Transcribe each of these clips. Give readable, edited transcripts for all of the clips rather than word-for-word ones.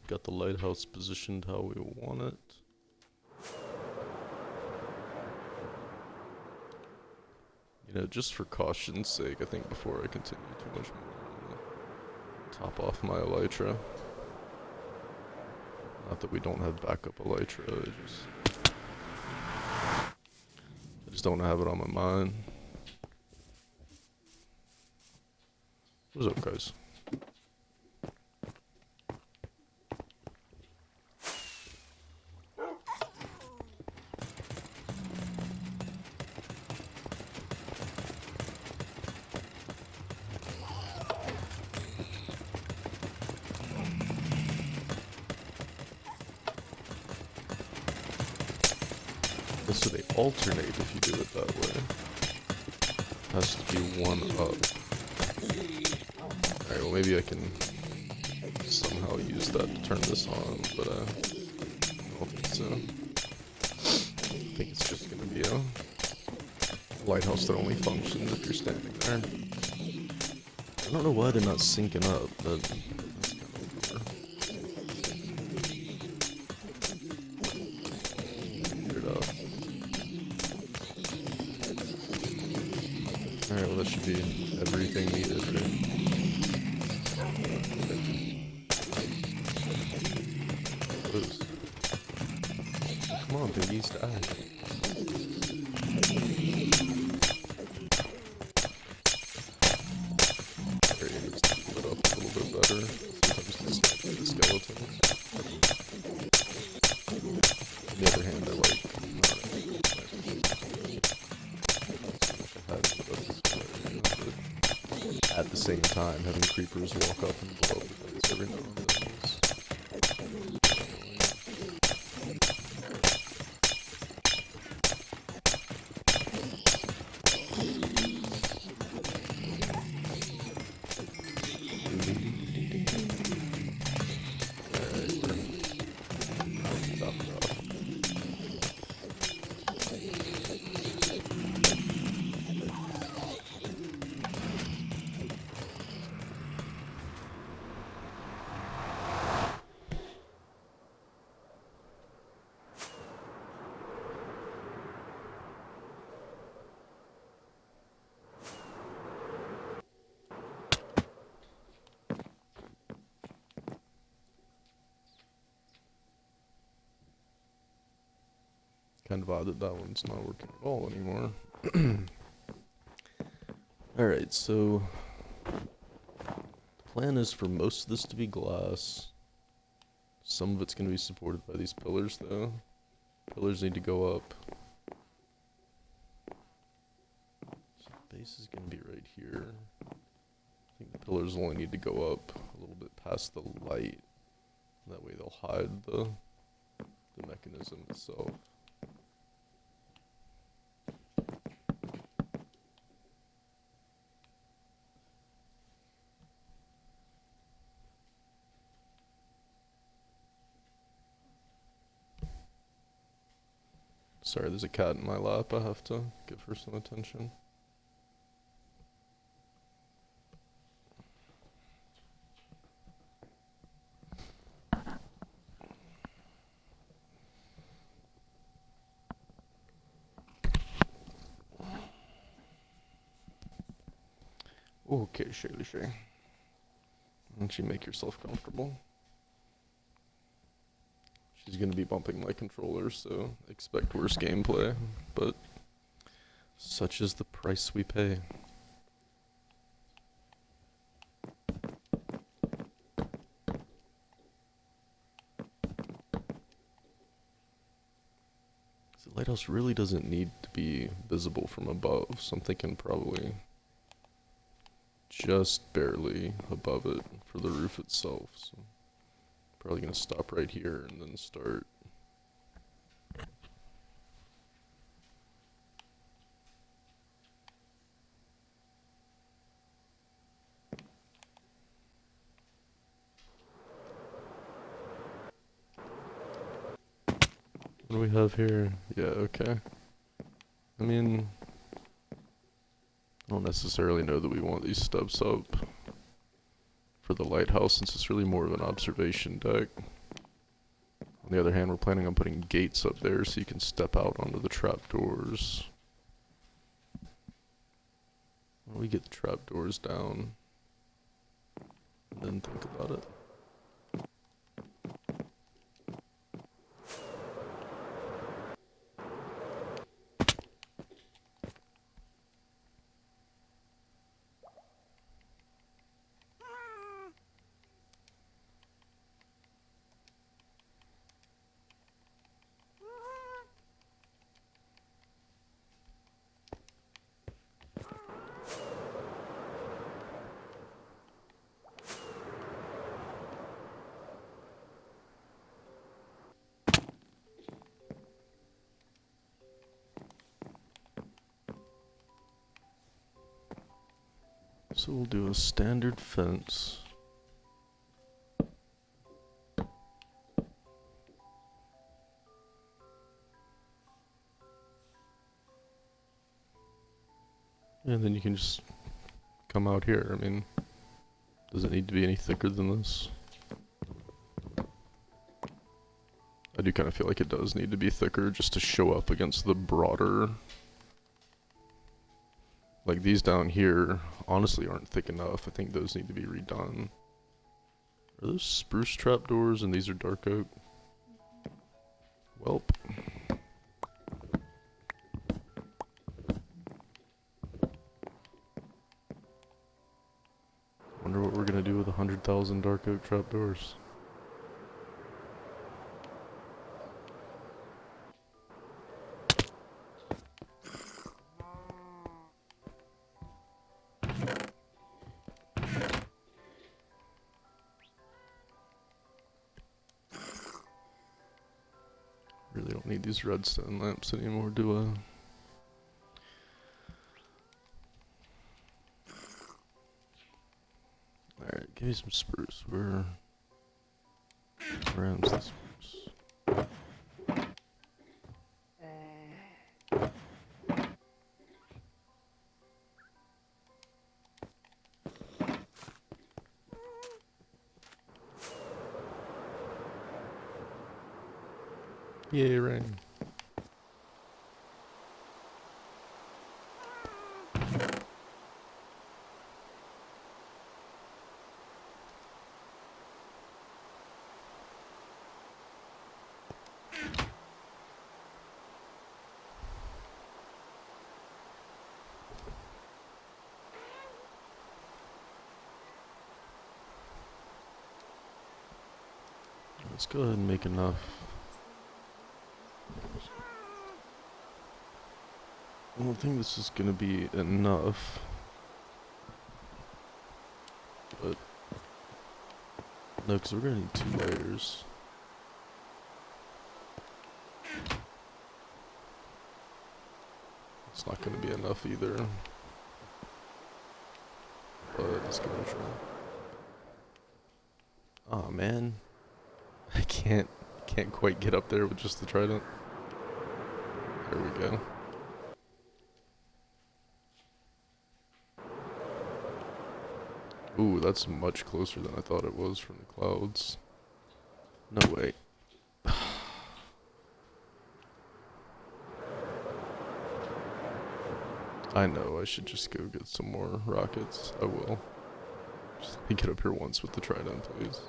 Got the lighthouse positioned how we want it. You know, just for caution's sake, I think before I continue too much more, I'm gonna top off my elytra. Not that we don't have backup elytra, I just don't have it on my mind. What's up, guys? So they alternate if you do it that way. Has to be one up. Alright, well maybe I can somehow use that to turn this on, but I don't think so. I think it's just gonna be a lighthouse that only functions if you're standing there. I don't know why they're not syncing up, but that's kind of a bummer. Alright, well that should be everything needed, right? Close. Come on, piggies, die. There you go, just keep it up a little bit better. Sometimes they snap through the skeletons. On the other hand, I like at the same time, having creepers walk up and blow up the things every now and then is kind of odd that that one's not working at all anymore. Alright, so the plan is for most of this to be glass. Some of it's going to be supported by these pillars though. Pillars need to go up. So the base is going to be right here. I think the pillars only need to go up a little bit past the light. That way they'll hide the mechanism itself. Sorry, there's a cat in my lap. I have to give her some attention. Okay, Shaylee Shay. Why don't you make yourself comfortable? She's gonna be bumping my controller, so expect worse gameplay, but such is the price we pay. The lighthouse really doesn't need to be visible from above, so I'm thinking probably just barely above it for the roof itself. So probably gonna stop right here and then start. What do we have here? Yeah, okay. I mean, I don't necessarily know that we want these stubs up for the lighthouse, since it's really more of an observation deck. On the other hand, we're planning on putting gates up there so you can step out onto the trapdoors. Why don't we get the trapdoors down and then think about it? So we'll do a standard fence. And then you can just come out here. I mean, does it need to be any thicker than this? I do kind of feel like it does need to be thicker just to show up against the broader... Like these down here, honestly aren't thick enough. I think those need to be redone. Are those spruce trapdoors and these are dark oak? Welp. Wonder what we're gonna do with 100,000 dark oak trapdoors. Really don't need these redstone lamps anymore, do I? Alright, give me some spruce. Where ams the spruce? Yay, rain. Let's go ahead and make enough. I don't think this is gonna be enough. But no, because we're gonna need 2 layers. It's not gonna be enough either. But let's give it a try. Aw, man. I can't quite get up there with just the trident. There we go. Ooh, that's much closer than I thought it was from the clouds. No way. I know, I should just go get some more rockets. I will. Just let me get up here once with the trident, please.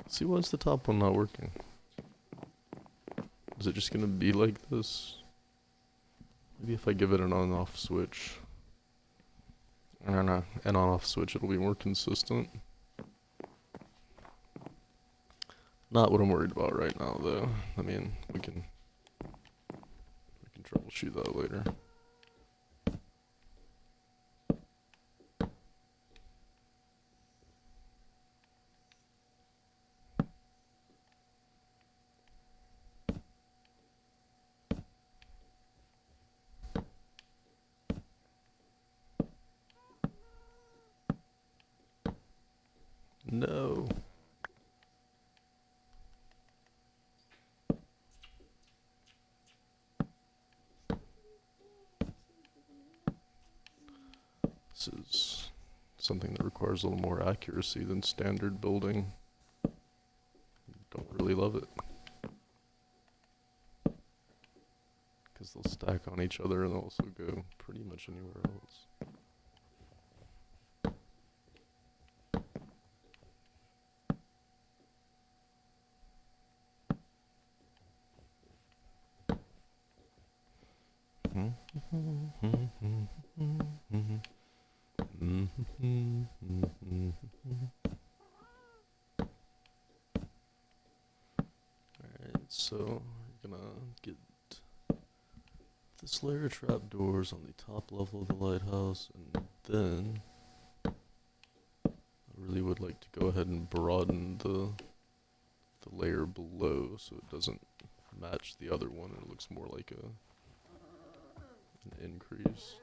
See, why's the top one not working? Is it just gonna be like this? Maybe if I give it an on-off switch. I don't know, an on-off switch, it'll be more consistent. Not what I'm worried about right now, though. I mean, we can troubleshoot that later. No. This is something that requires a little more accuracy than standard building. Don't really love it. Because they'll stack on each other and they'll also go pretty much anywhere else. Alright, so we're gonna get this layer of trapdoors on the top level of the lighthouse, and then I really would like to go ahead and broaden the layer below so it doesn't match the other one and it looks more like an increase.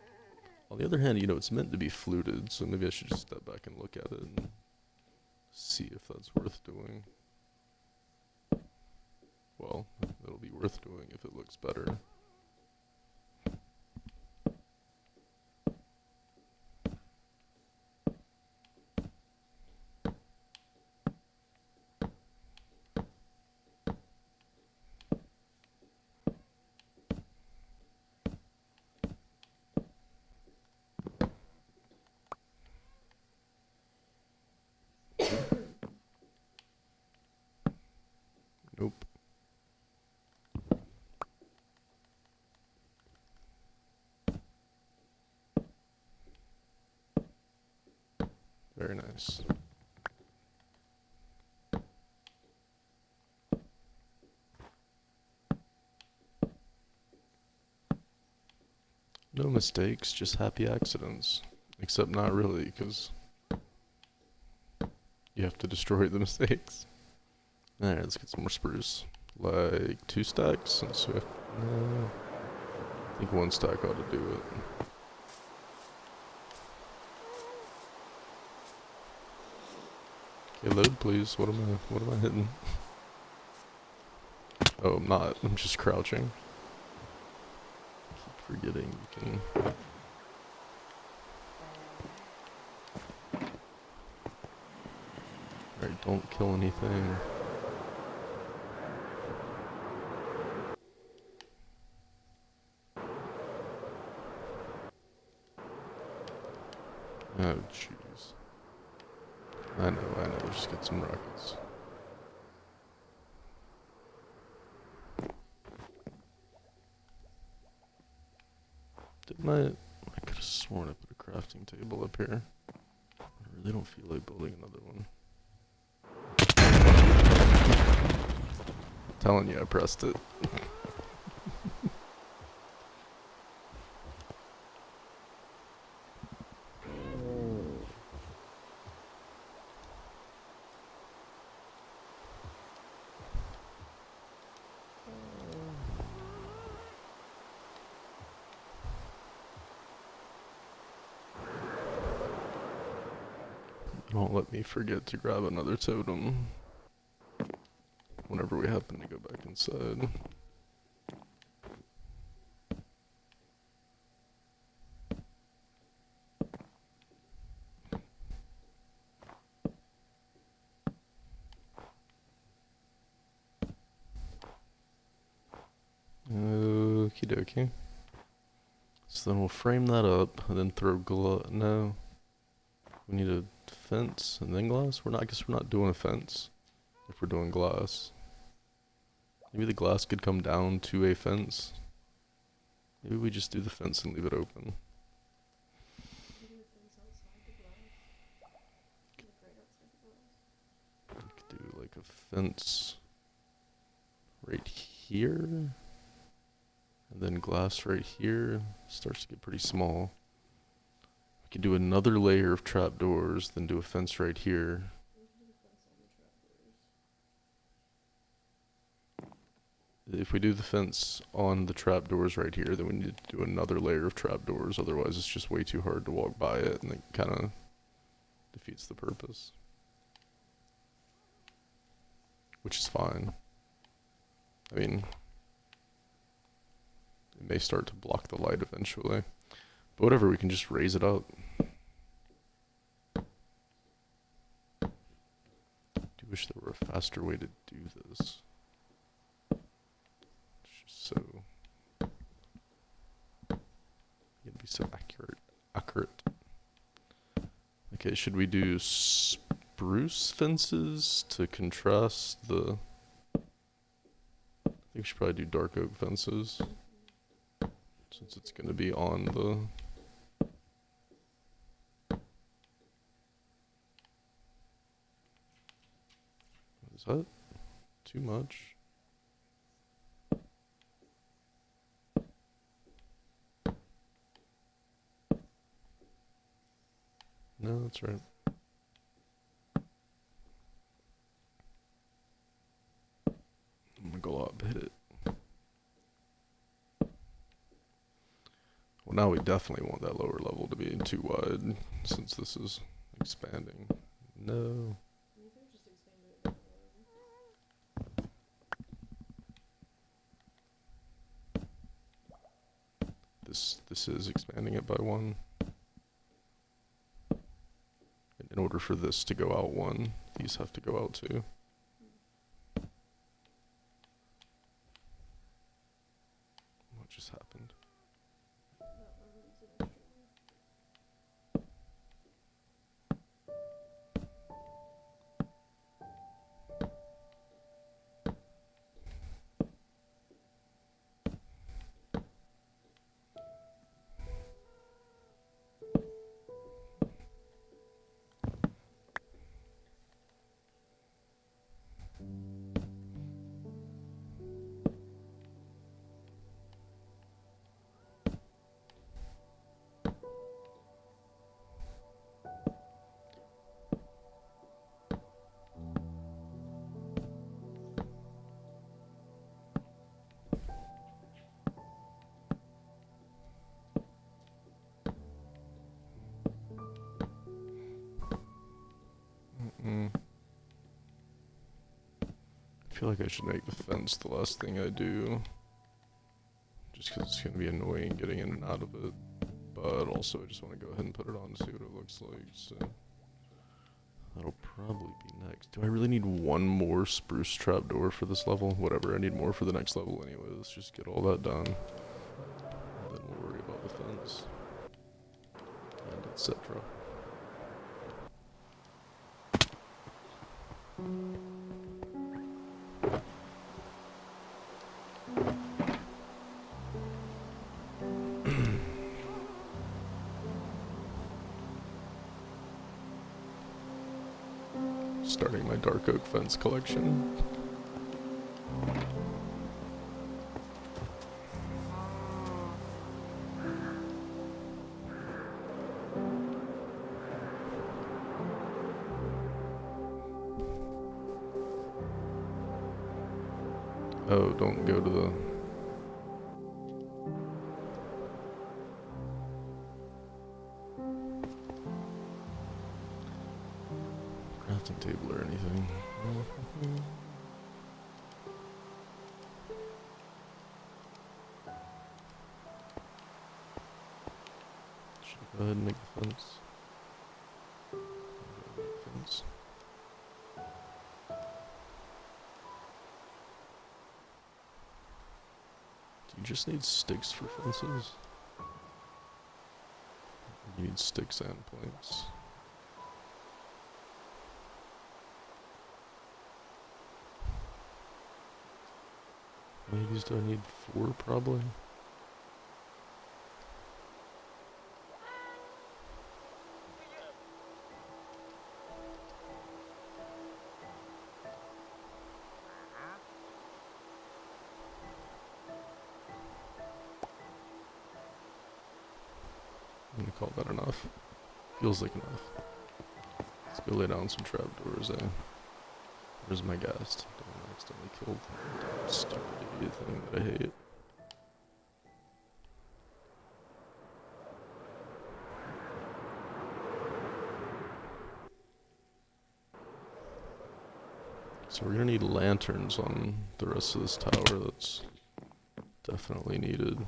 On the other hand, you know, it's meant to be fluted, so maybe I should just step back and look at it and see if that's worth doing. Well, it'll be worth doing if it looks better. Nope. Very nice. No mistakes, just happy accidents. Except not really, because you have to destroy the mistakes. Alright, let's get some more spruce. Like 2 stacks, since we have... No, I think 1 stack ought to do it. Okay, load please. What am I hitting? Oh, I'm not. I'm just crouching. Keep forgetting you can... Alright, don't kill anything. Oh, jeez. I know, just get some rockets. Didn't I could have sworn I put a crafting table up here. I really don't feel like building another one. I'm telling you, I pressed it. Don't let me forget to grab another totem whenever we happen to go back inside. Okie dokie. So then we'll frame that up and then throw no. We need a fence and then glass? I guess we're not doing a fence if we're doing glass. Maybe the glass could come down to a fence. Maybe we just do the fence and leave it open. We could do like a fence right here. And then glass right here. Starts to get pretty small. We could do another layer of trapdoors, then do a fence right here. If we do the fence on the trapdoors right here, then we need to do another layer of trapdoors, otherwise it's just way too hard to walk by it, and it kind of defeats the purpose. Which is fine. I mean, it may start to block the light eventually. But whatever, we can just raise it up. wish there were a faster way to do this. It's just so... It'd be so accurate. Okay, should we do spruce fences to contrast the... I think we should probably do dark oak fences, since it's going to be on the... Is that too much? No, that's right. I'm gonna go up, hit it. Well, now we definitely want that lower level to be too wide, since this is expanding. No. This is expanding it by 1. And in order for this to go out 1, these have to go out 2. What just happened? I feel like I should make the fence the last thing I do, just because it's going to be annoying getting in and out of it, but also I just want to go ahead and put it on to see what it looks like, so that'll probably be next. Do I really need one more spruce trapdoor for this level? Whatever, I need more for the next level anyway. Let's just get all that done, and then we'll worry about the fence, and etc. Starting my dark oak fence collection. Oh, don't go to the... crafting table or anything. Should I go ahead and make the fence? Fence. Do you just need sticks for fences? You need sticks and planks. How many of these do I need? 4 probably? I'm gonna call that enough. Feels like enough. Let's go lay down some trapdoors, eh? Where's my ghast? Don't accidentally killed that stupid idiot thing that I hate. So we're gonna need lanterns on the rest of this tower. That's definitely needed.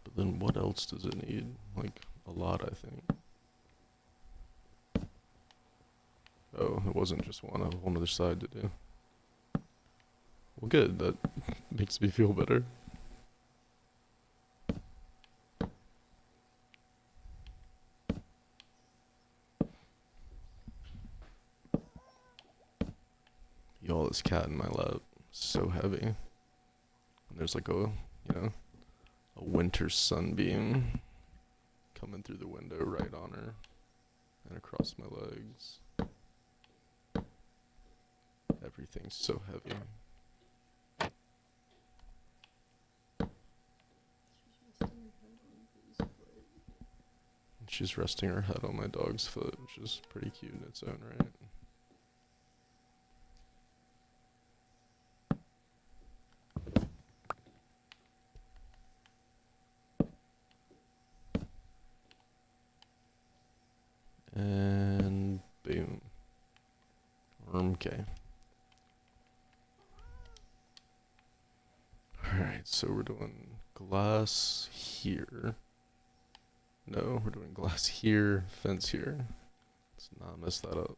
But then what else does it need? Like, a lot, I think. it wasn't just one. I have a whole other side to do. Well, good. That makes me feel better. Y'all, this cat in my lap, so heavy. And there's like a winter sunbeam coming through the window right on her and across my legs. Everything's so heavy. She's resting her head on my dog's foot, which is pretty cute in its own right. And boom. Okay. Alright, so we're doing glass here. No, we're doing glass here, fence here. Let's not mess that up.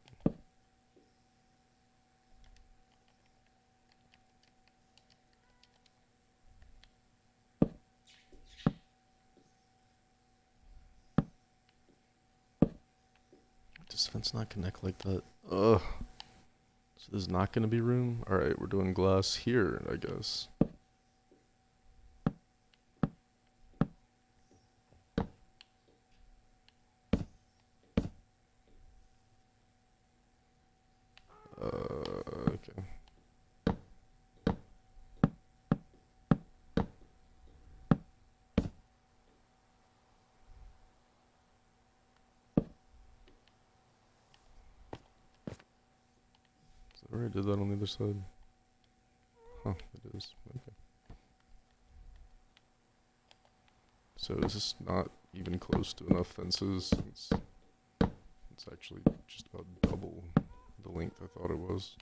Does fence not connect like that? Ugh. So there's not gonna be room? Alright, we're doing glass here, I guess. Okay. So I already did that on the other side. Huh, it is. Okay. So is this not even close to enough fences? It's actually just about double the length I thought it was.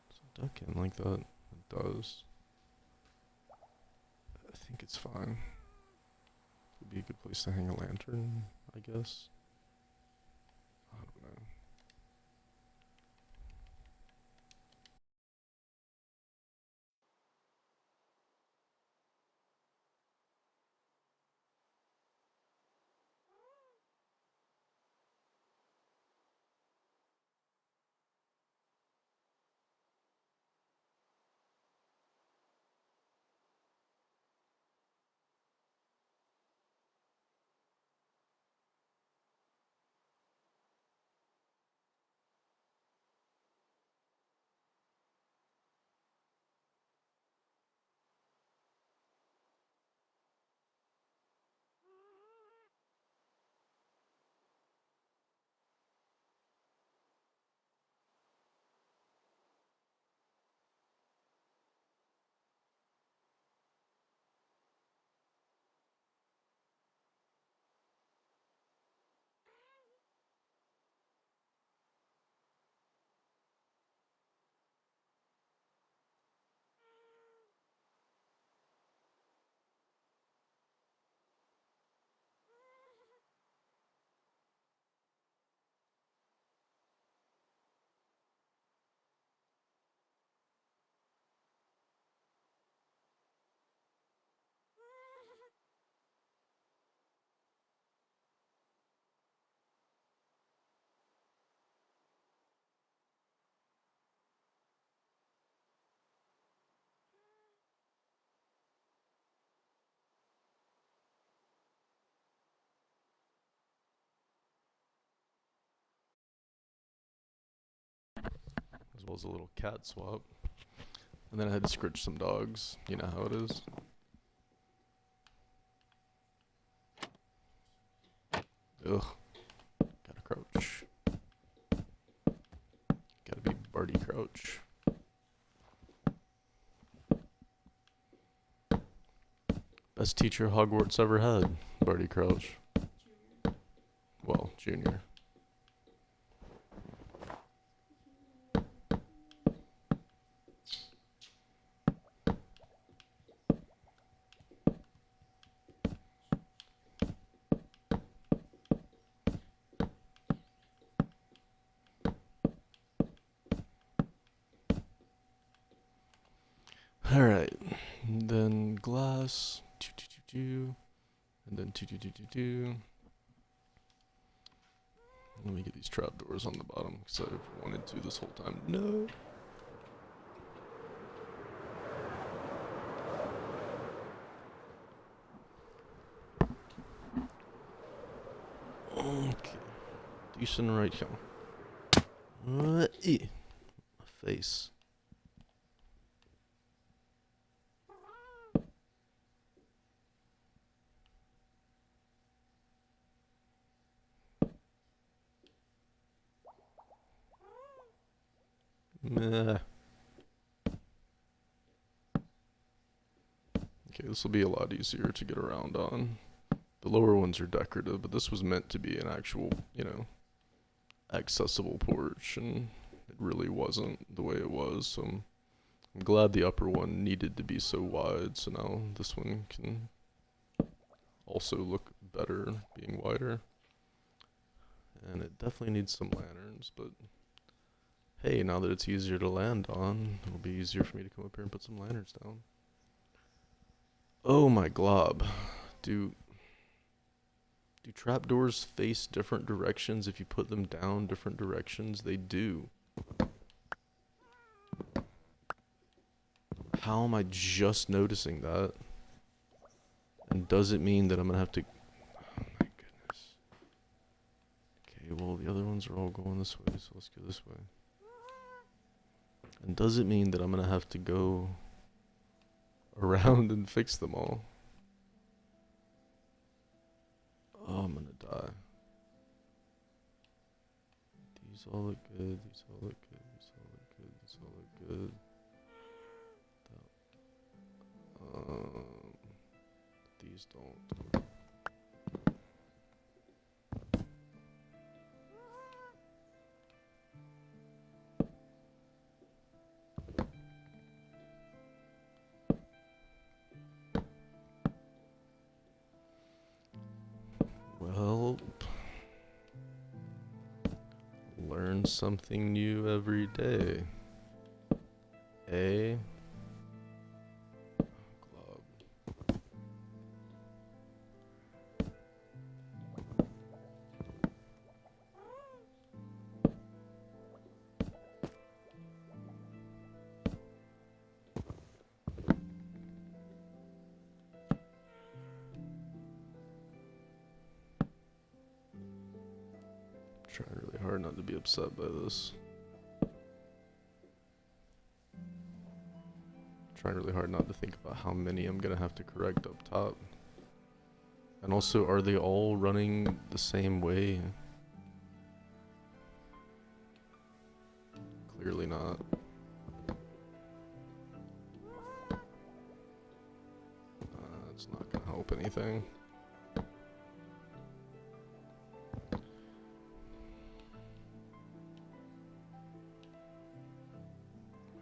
Does it duck in like that? It does. I think it's fine. Would be a good place to hang a lantern, I guess. I don't know. As well as a little cat swap. And then I had to scritch some dogs. You know how it is. Ugh. Gotta crouch. Gotta be Barty Crouch. Best teacher Hogwarts ever had, Barty Crouch. Well, junior. Alright. Then glass. And then Let me get these trapdoors on the bottom because I've wanted to this whole time. No. Okay. Decent right here. My face. Meh. Okay, this will be a lot easier to get around on. The lower ones are decorative, but this was meant to be an actual, you know, accessible porch, and it really wasn't the way it was, so I'm glad the upper one needed to be so wide, so now this one can also look better being wider. And it definitely needs some lanterns, but hey, now that it's easier to land on, it'll be easier for me to come up here and put some lanterns down. Oh my glob. Do trapdoors face different directions if you put them down different directions? They do. How am I just noticing that? And does it mean that I'm gonna have to... Oh my goodness. Okay, well the other ones are all going this way, so let's go this way. And does it mean that I'm gonna have to go around and fix them all? Oh, I'm gonna die. These all look good, these all look good, these all look good, these all look good. These don't. Well, learn something new every day. A glob. Trying really hard not to be upset by this. Trying really hard not to think about how many I'm gonna have to correct up top. And also, are they all running the same way? Clearly not. It's not gonna help anything. Am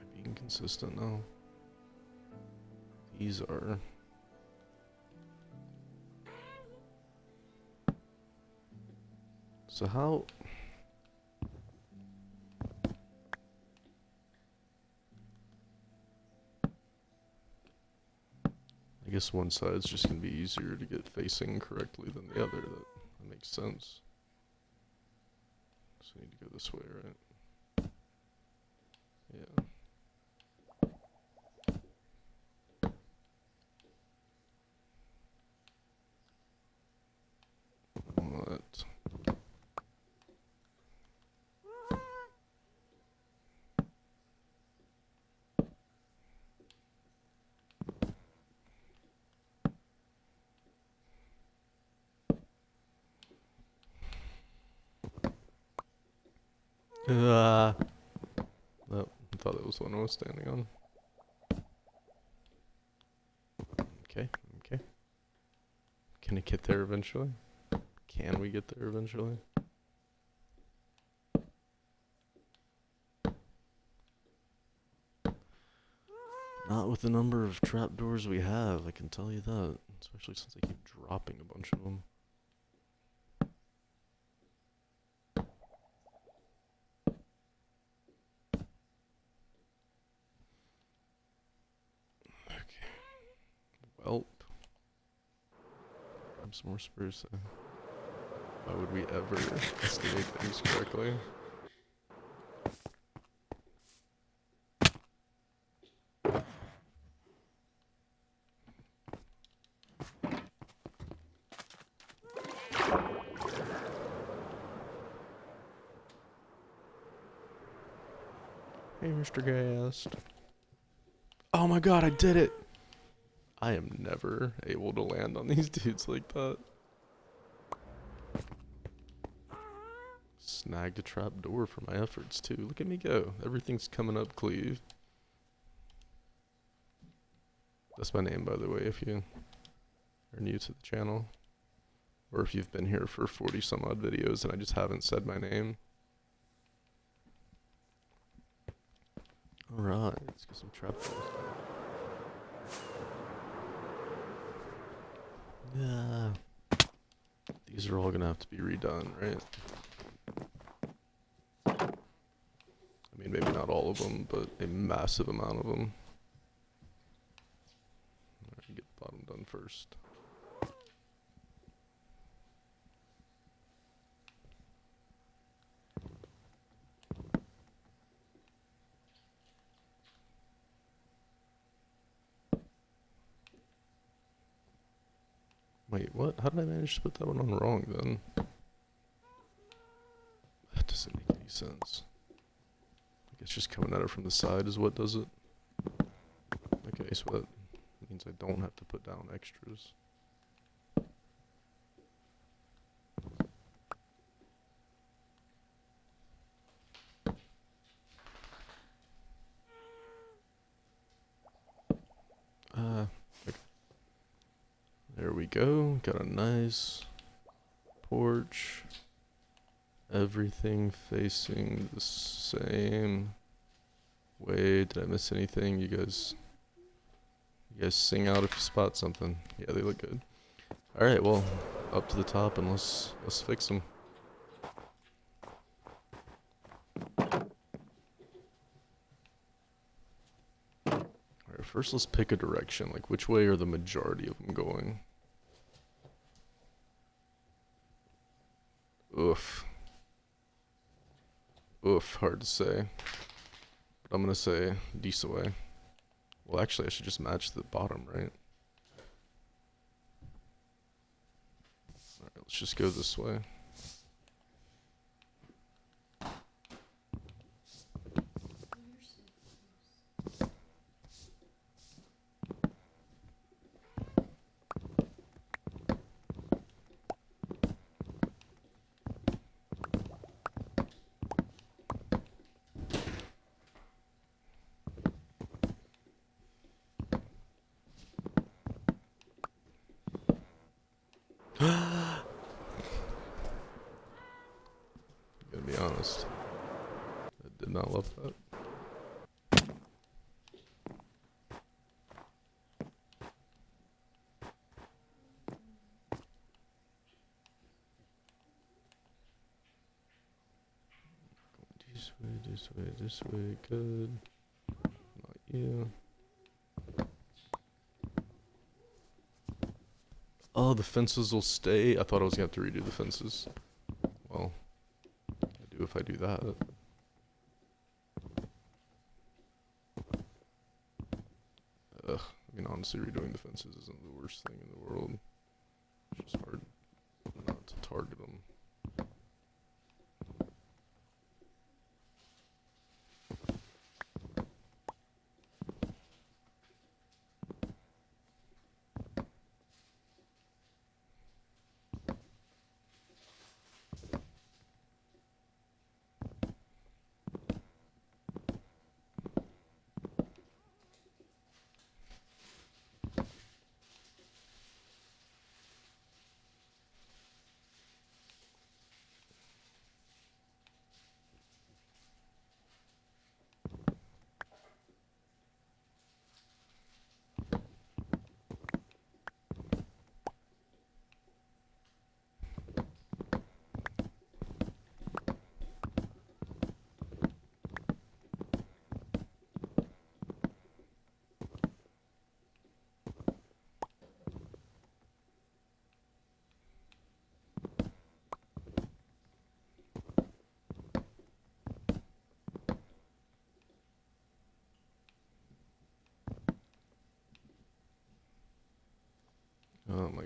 I being consistent now? These are. So how? I guess one side's just gonna be easier to get facing correctly than the other. That makes sense. So I need to go this way, right? Yeah. What? Nope, I thought that was the one I was standing on. Okay, okay. Can it get there eventually? Can we get there eventually? Not with the number of trapdoors we have, I can tell you that. Especially since I keep dropping a bunch of them. Welp. Some more spruce. Why would we ever estimate things correctly? Hey, Mr. Gast. Oh my god, I did it! I am never able to land on these dudes like that. Snagged a trap door for my efforts too. Look at me go. Everything's coming up cleave. That's my name, by the way, if you are new to the channel. Or if you've been here for 40 some odd videos and I just haven't said my name. Alright, let's get some trap doors. Yeah. These are all gonna have to be redone, right? I mean, maybe not all of them, but a massive amount of them. Alright, get the bottom done first. Wait, what? How did I manage to put that one on wrong then? That doesn't make any sense. I guess just coming at it from the side is what does it. Okay, so that means I don't have to put down extras. Okay. There we go. Got a nice porch. Everything facing the same way. Did I miss anything? You guys sing out if you spot something. Yeah, they look good. All right, well, up to the top and let's fix them. All right, first let's pick a direction. Like, which way are the majority of them going? Oof. Oof, hard to say. But I'm gonna say this way. Well, actually, I should just match the bottom, right? Alright, let's just go this way. Gotta be honest. I did not love that. This way, good. Not you. Oh, the fences will stay? I thought I was gonna have to redo the fences. Well, I do if I do that. Ugh, I mean, honestly, redoing the fences isn't the worst thing in the world. It's just hard not to target them.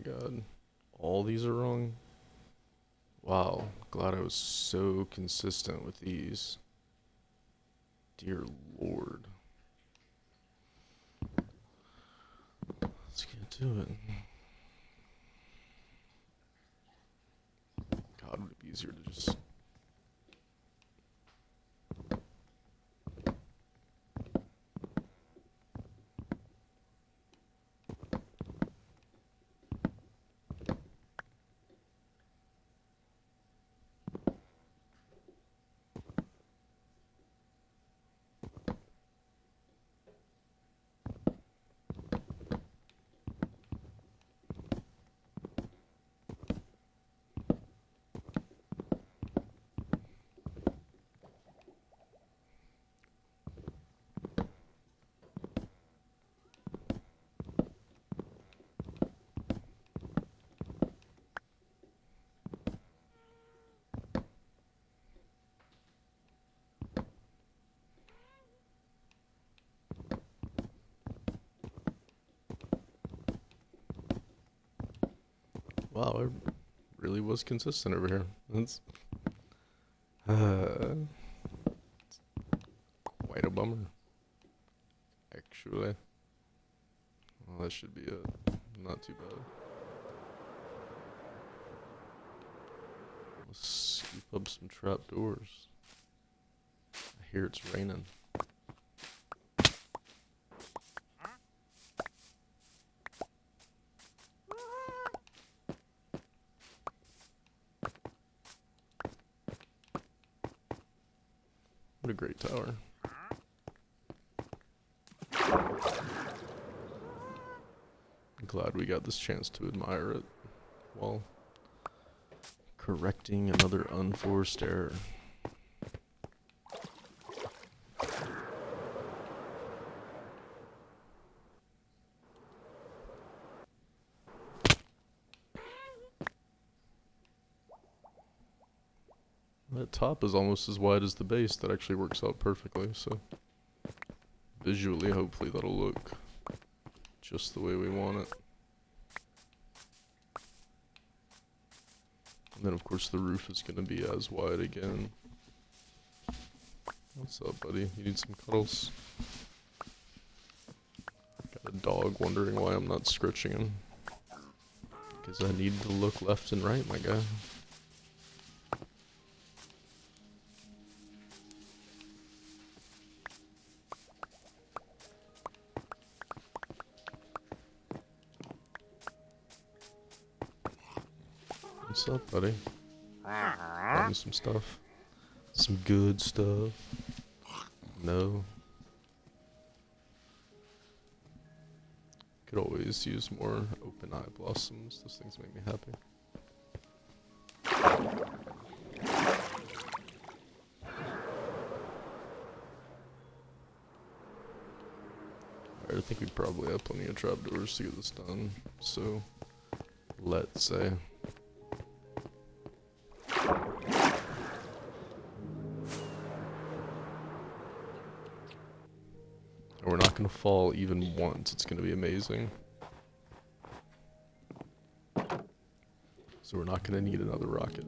god. All these are wrong? Wow, glad I was so consistent with these. Dear Lord. Let's get to it. God, would it be easier to just... Wow, I really was consistent over here. That's quite a bummer, actually. Well, that should be it. Not too bad. Let's scoop up some trapdoors. I hear it's raining. What a great tower. I'm glad we got this chance to admire it while correcting another unforced error. That top is almost as wide as the base. That actually works out perfectly, so visually, hopefully that'll look just the way we want it. And then of course the roof is going to be as wide again. What's up, buddy? You need some cuddles? Got a dog wondering why I'm not scritching him. Because I need to look left and right, my guy. What's up, buddy? Got me some stuff. Some good stuff. No. Could always use more open eye blossoms. Those things make me happy. Alright, I think we probably have plenty of trapdoors to get this done. So, let's say. We're not going to fall even once. It's going to be amazing. So we're not going to need another rocket.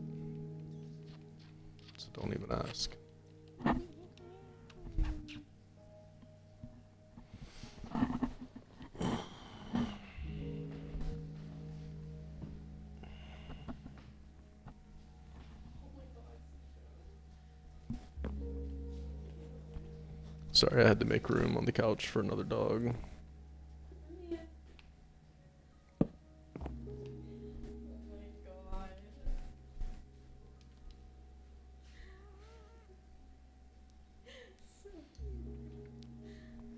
So don't even ask. Sorry, I had to make room on the couch for another dog.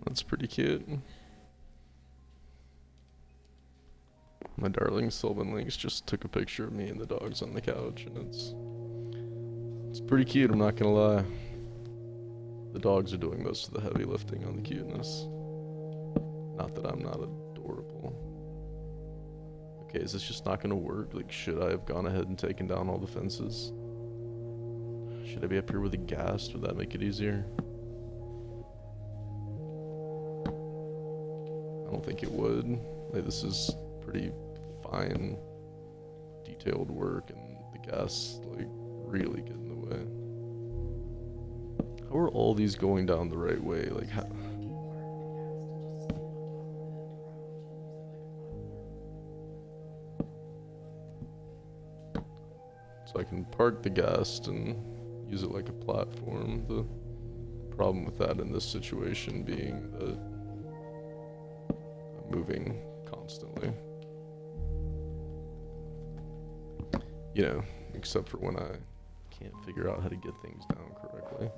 That's pretty cute. My darling Sylvan Lynx just took a picture of me and the dogs on the couch, and it's pretty cute, I'm not gonna lie. The dogs are doing most of the heavy lifting on the cuteness. Not that I'm not adorable. Okay, is this just not gonna work? Like, should I have gone ahead and taken down all the fences? Should I be up here with a ghast? Would that make it easier? I don't think it would. Like, this is pretty fine, detailed work, and the gas like really get in the way. How are all these going down the right way? Like how? So I can park the guest and use it like a platform. The problem with that in this situation being that I'm moving constantly. You know, except for when I can't figure out how to get things down correctly.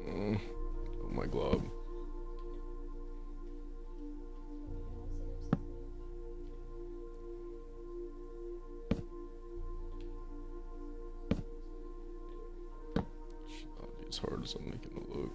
Oh my glob. Should not be as hard as I'm making it look.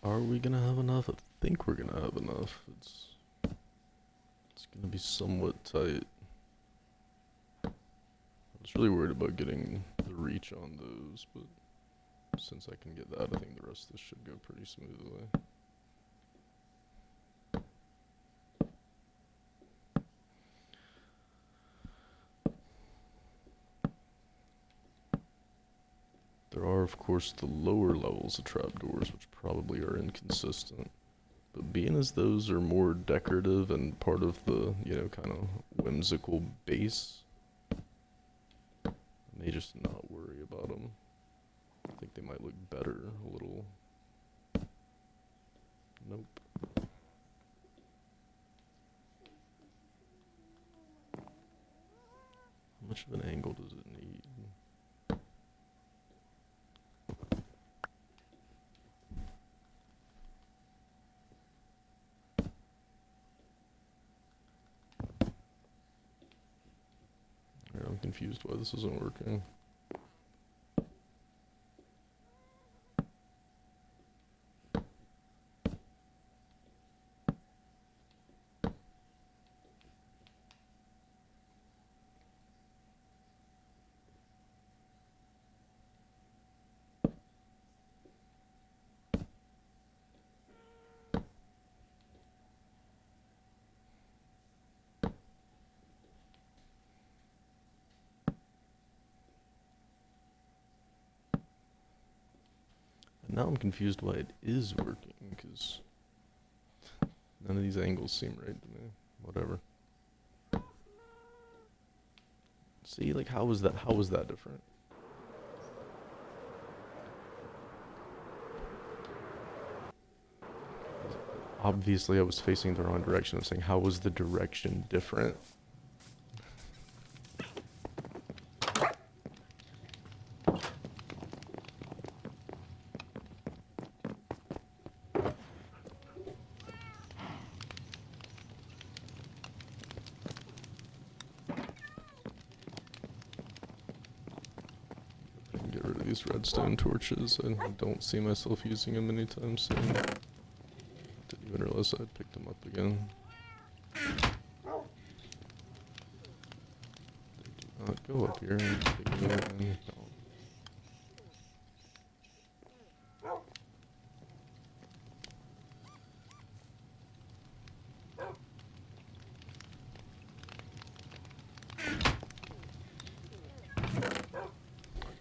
Are we gonna have enough? I think we're gonna have enough. It's gonna be somewhat tight. I was really worried about getting the reach on those, but since I can get that, I think the rest of this should go pretty smoothly. There are, of course, the lower levels of trapdoors, which probably are inconsistent. But being as those are more decorative and part of the, you know, kind of whimsical base, I may just not worry about them. I think they might look better a little. Nope. How much of an angle does it need? I'm confused why this isn't working. now I'm confused why it is working, because none of these angles seem right to me. Whatever. See, like, how was that different? Obviously, I was facing the wrong direction. I'm saying, how was the direction different? Get rid of these redstone torches. I don't see myself using them anytime soon. Didn't even realize I'd picked them up again. They do not go up here. They go in.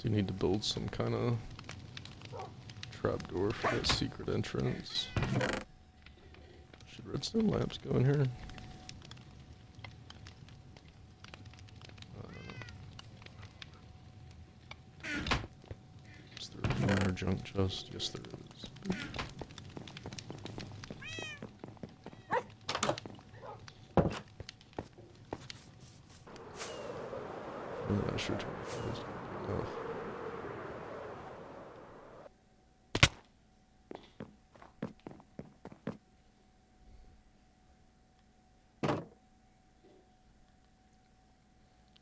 Do need to build some kind of trapdoor for that secret entrance. Should redstone lamps go in here? I don't know. Is there a minor junk chest? Yes, there is. I'm not sure 25 is gonna be enough.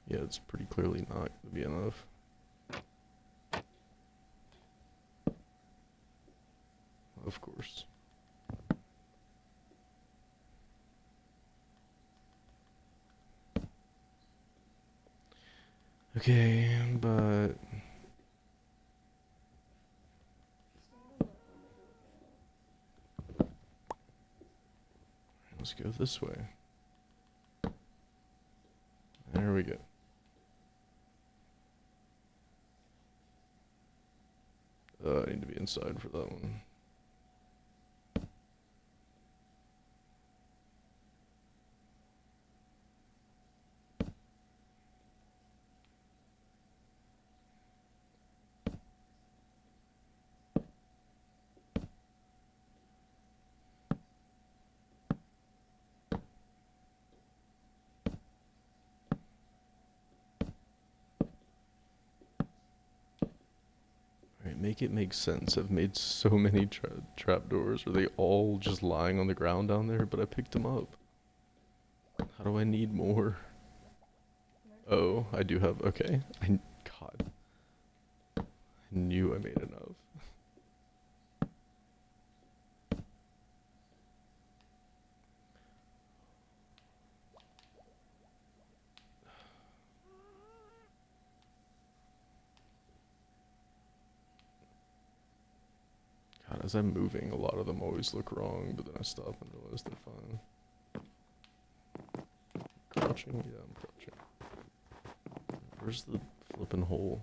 Yeah, it's pretty clearly not going to be enough. Of course. Okay, but... let's go this way. There we go. I need to be inside for that one. Make it make sense. I've made so many trapdoors. Are they all just lying on the ground down there? But I picked them up. How do I need more? Oh, I do have... okay. God. I knew I made enough. God, as I'm moving, a lot of them always look wrong, but then I stop and realize they're fine. Crouching? Yeah, I'm crouching. Where's the flippin' hole?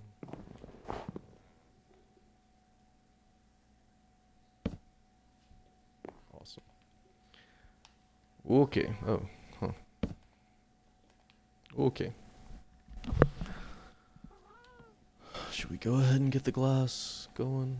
Awesome. Okay. Oh, huh. Okay. Should we go ahead and get the glass going?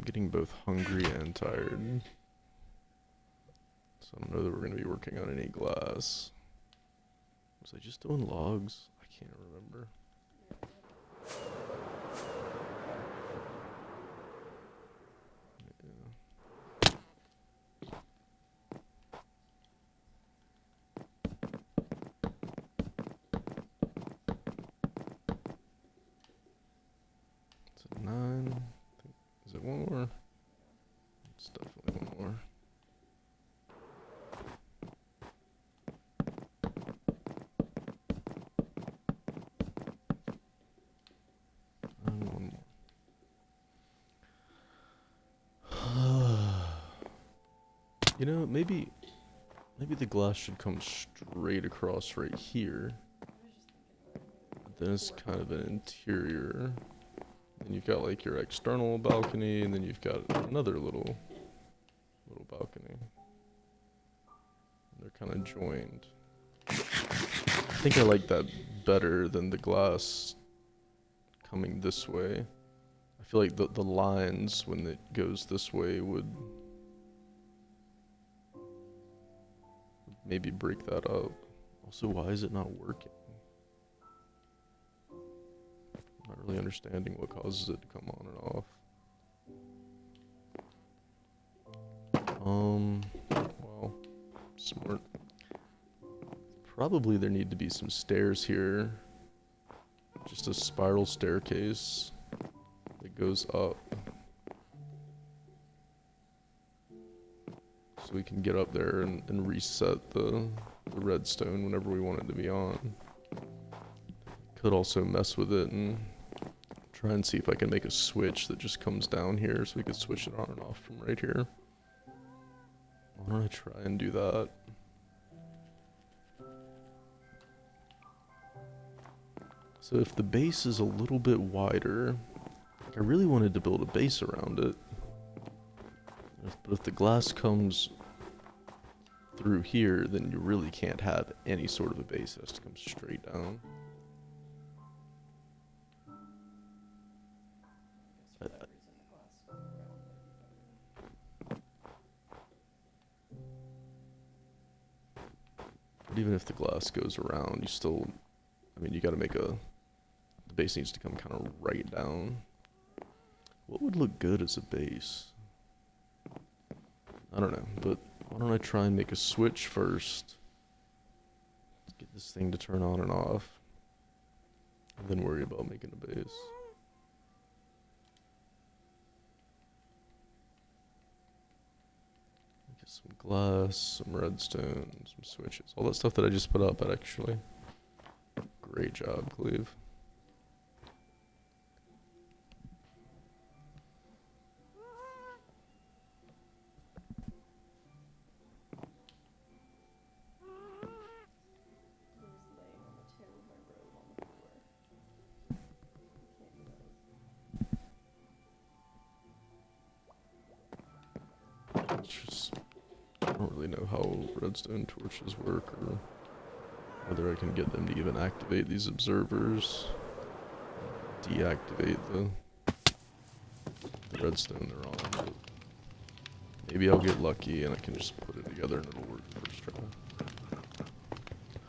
Getting both hungry and tired. So I don't know that we're going to be working on any glass. Was I just doing logs? I can't remember. Yeah. one more. It's definitely one more. And one more. You know, maybe the glass should come straight across right here. But then it's kind of an interior. Then you've got like your external balcony, and then you've got another little balcony. They're kind of joined. I think I like that better than the glass coming this way. I feel like the lines when it goes this way would maybe break that up. Also, why is it not working? I'm not really understanding what causes it to come on and off. Well, smart. Probably there need to be some stairs here. Just a spiral staircase that goes up. So we can get up there and reset the redstone whenever we want it to be on. Could also mess with it and try and see if I can make a switch that just comes down here so we could switch it on and off from right here. Why don't I try and do that? So if the base is a little bit wider, I really wanted to build a base around it. But if the glass comes through here, then you really can't have any sort of a base. It has to come straight down. But even if the glass goes around, you still, I mean, you gotta make the base needs to come kind of right down. What would look good as a base? I don't know, but why don't I try and make a switch first? Let's get this thing to turn on and off. And then worry about making a base. Get some glass, some redstone, some switches. All that stuff that I just put up, actually. Great job, Cleve. I don't really know how redstone torches work or whether I can get them to even activate these observers, deactivate the redstone they're on, but maybe I'll get lucky and I can just put it together and it'll work first try.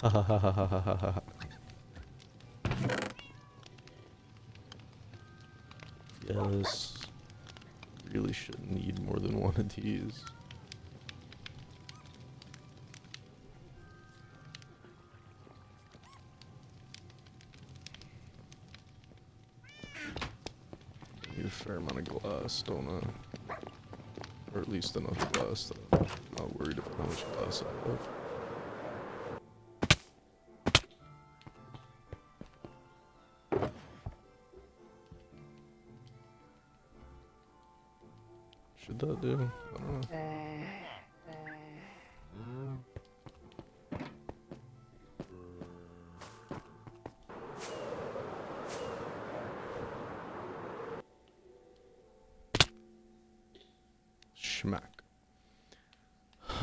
Ha ha ha ha ha ha ha ha. Yes. Really shouldn't need more than one of these. I need a fair amount of glass, don't I? Or at least enough glass that I'm not worried about how much glass I have. Should that do? I don't know. Schmack.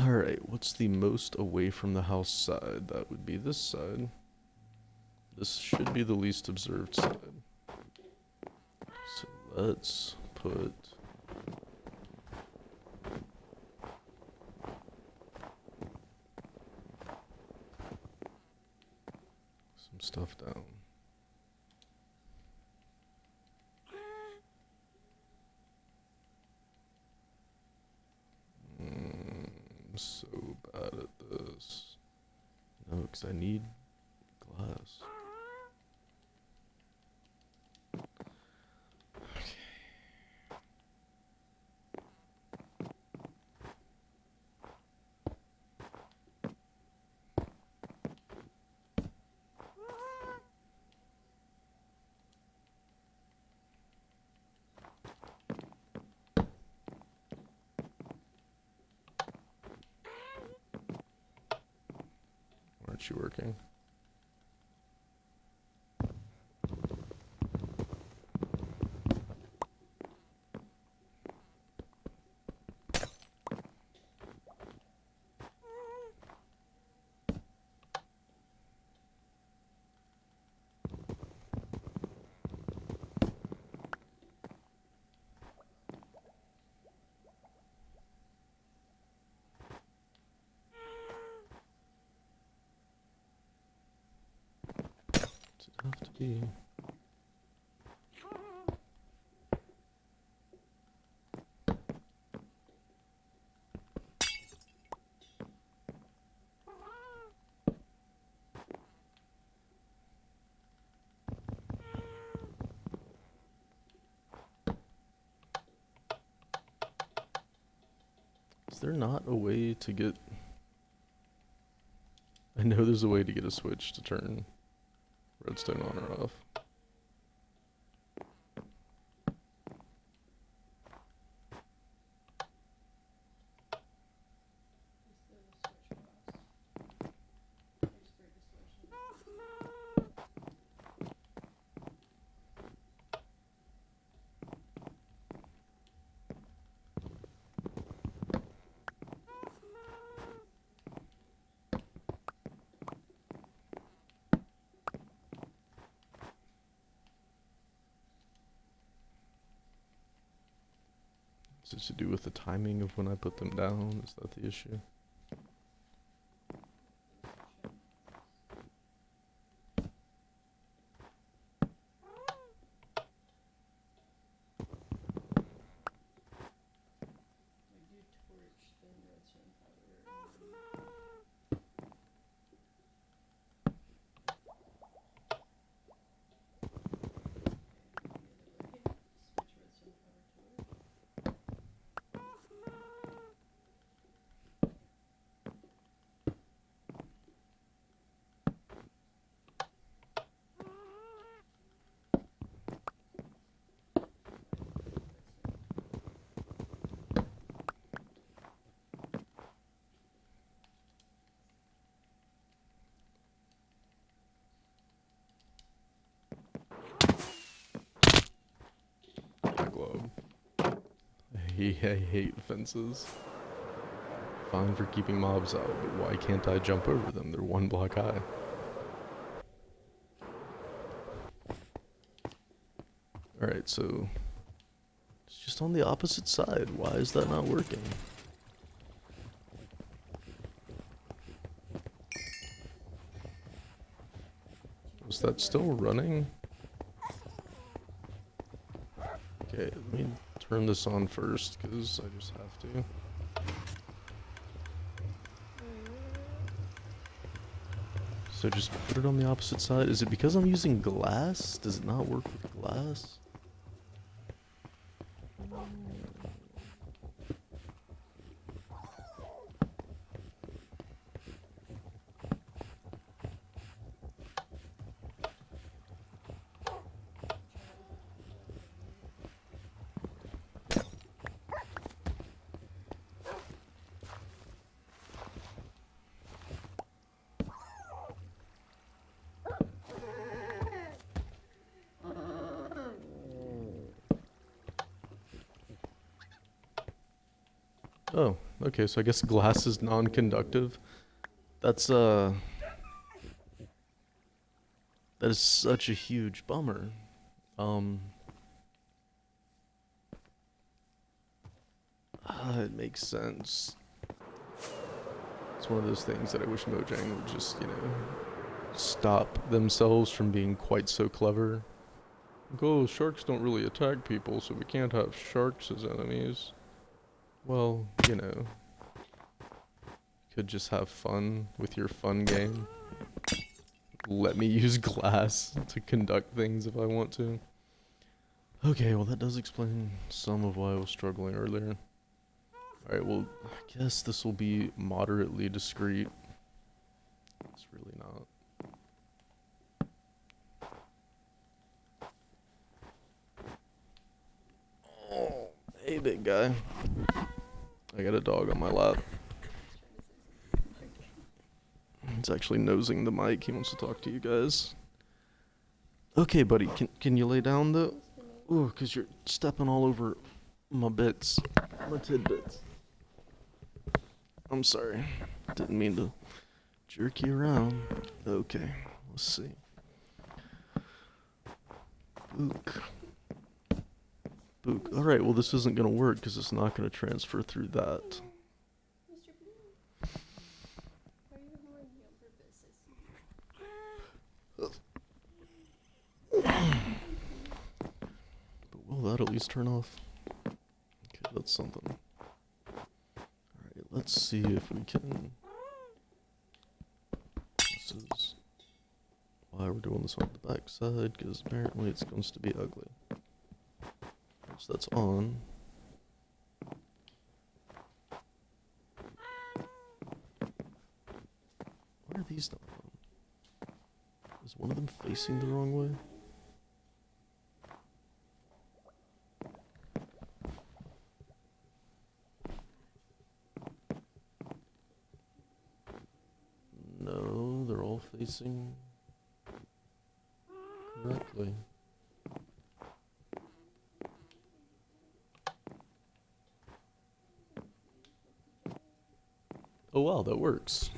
Alright, what's the most away from the house side? That would be this side. This should be the least observed side. So let's put some stuff down. I'm so bad at this. No, because I need glass. Okay. get you working. Does it have to be? Is there not a way to get... I know there's a way to get a switch to turn redstone on or off. Is it to do with the timing of when I put them down? Is that the issue? My globe. I hate fences. Fine for keeping mobs out, but why can't I jump over them? They're one block high. Alright, so it's just on the opposite side. Why is that not working? Is that still running? Okay, let me turn this on first, because I just have to. So just put it on the opposite side. Is it because I'm using glass? Does it not work with glass? Oh, okay, so I guess glass is non-conductive. That's, that is such a huge bummer. It makes sense. It's one of those things that I wish Mojang would just, you know, stop themselves from being quite so clever. Like, oh, sharks don't really attack people, so we can't have sharks as enemies. Well, you know, could just have fun with your fun game. Let me use glass to conduct things if I want to. Okay, well that does explain some of why I was struggling earlier. Alright, well, I guess this will be moderately discreet. It's really not. Oh, hey big guy. I got a dog on my lap. He's actually nosing the mic. He wants to talk to you guys. Okay, buddy. Can you lay down though? Ooh, 'cause you're stepping all over my bits, my tidbits. I'm sorry. Didn't mean to jerk you around. Okay, let's see. Book. Book. Alright, well this isn't gonna work because it's not gonna transfer through that. But will that at least turn off? Okay, that's something. Alright, let's see if we can... This is why we're doing this on the back side, because apparently it's going to be ugly. So that's on. Why are these not on? Is one of them facing the wrong way? No, they're all facing correctly. Oh wow, that works.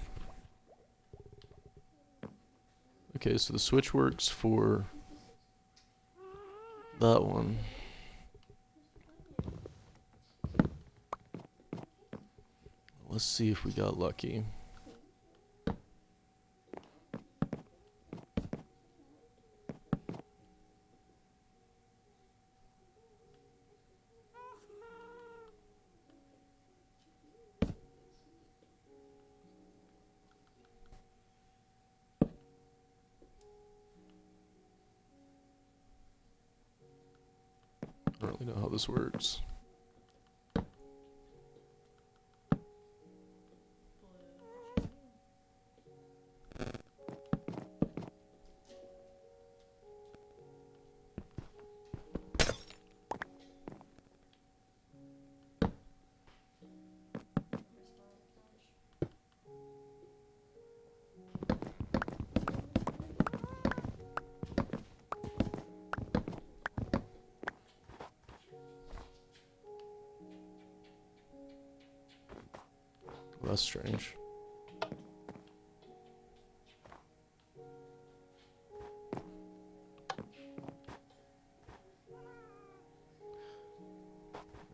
Okay, so the switch works for that one. Let's see if we got lucky. I don't really know how this works. That's strange.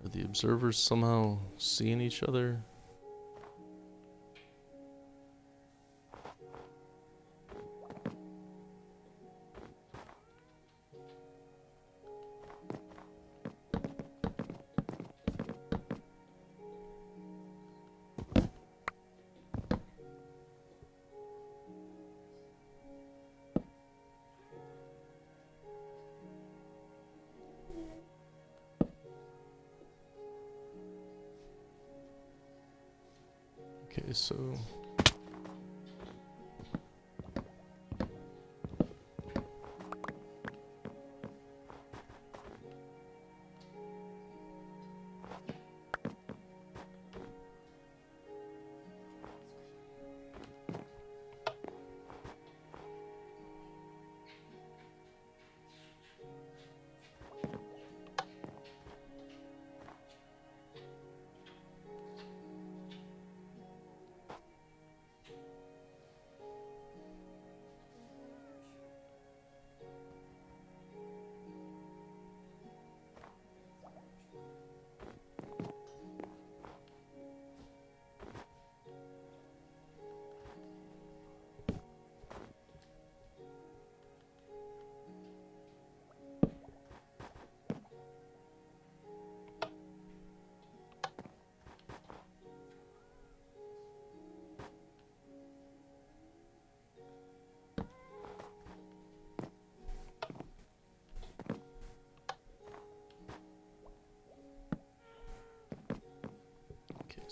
Are the observers somehow seeing each other? Okay, so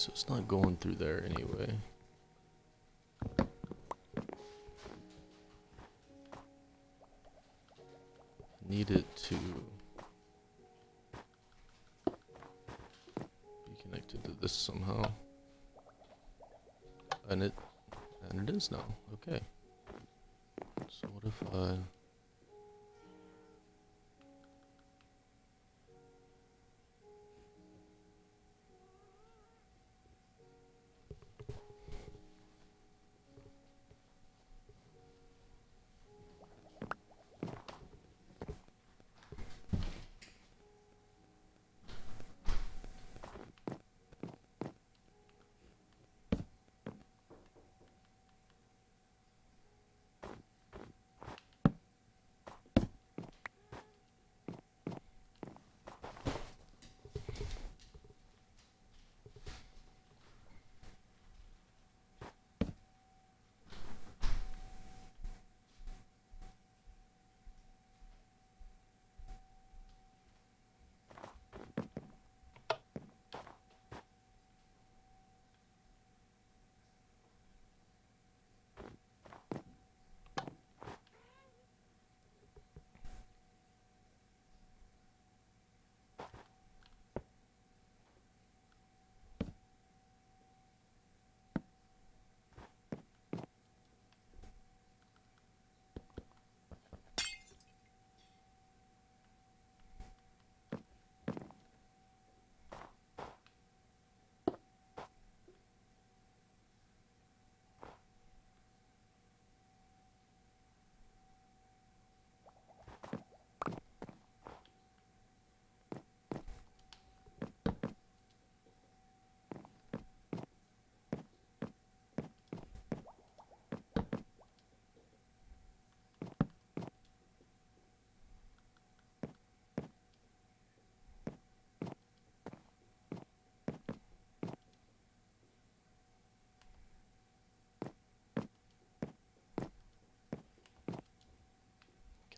so it's not going through there anyway. Need it to be connected to this somehow. And it And it is now. Okay. So what if I...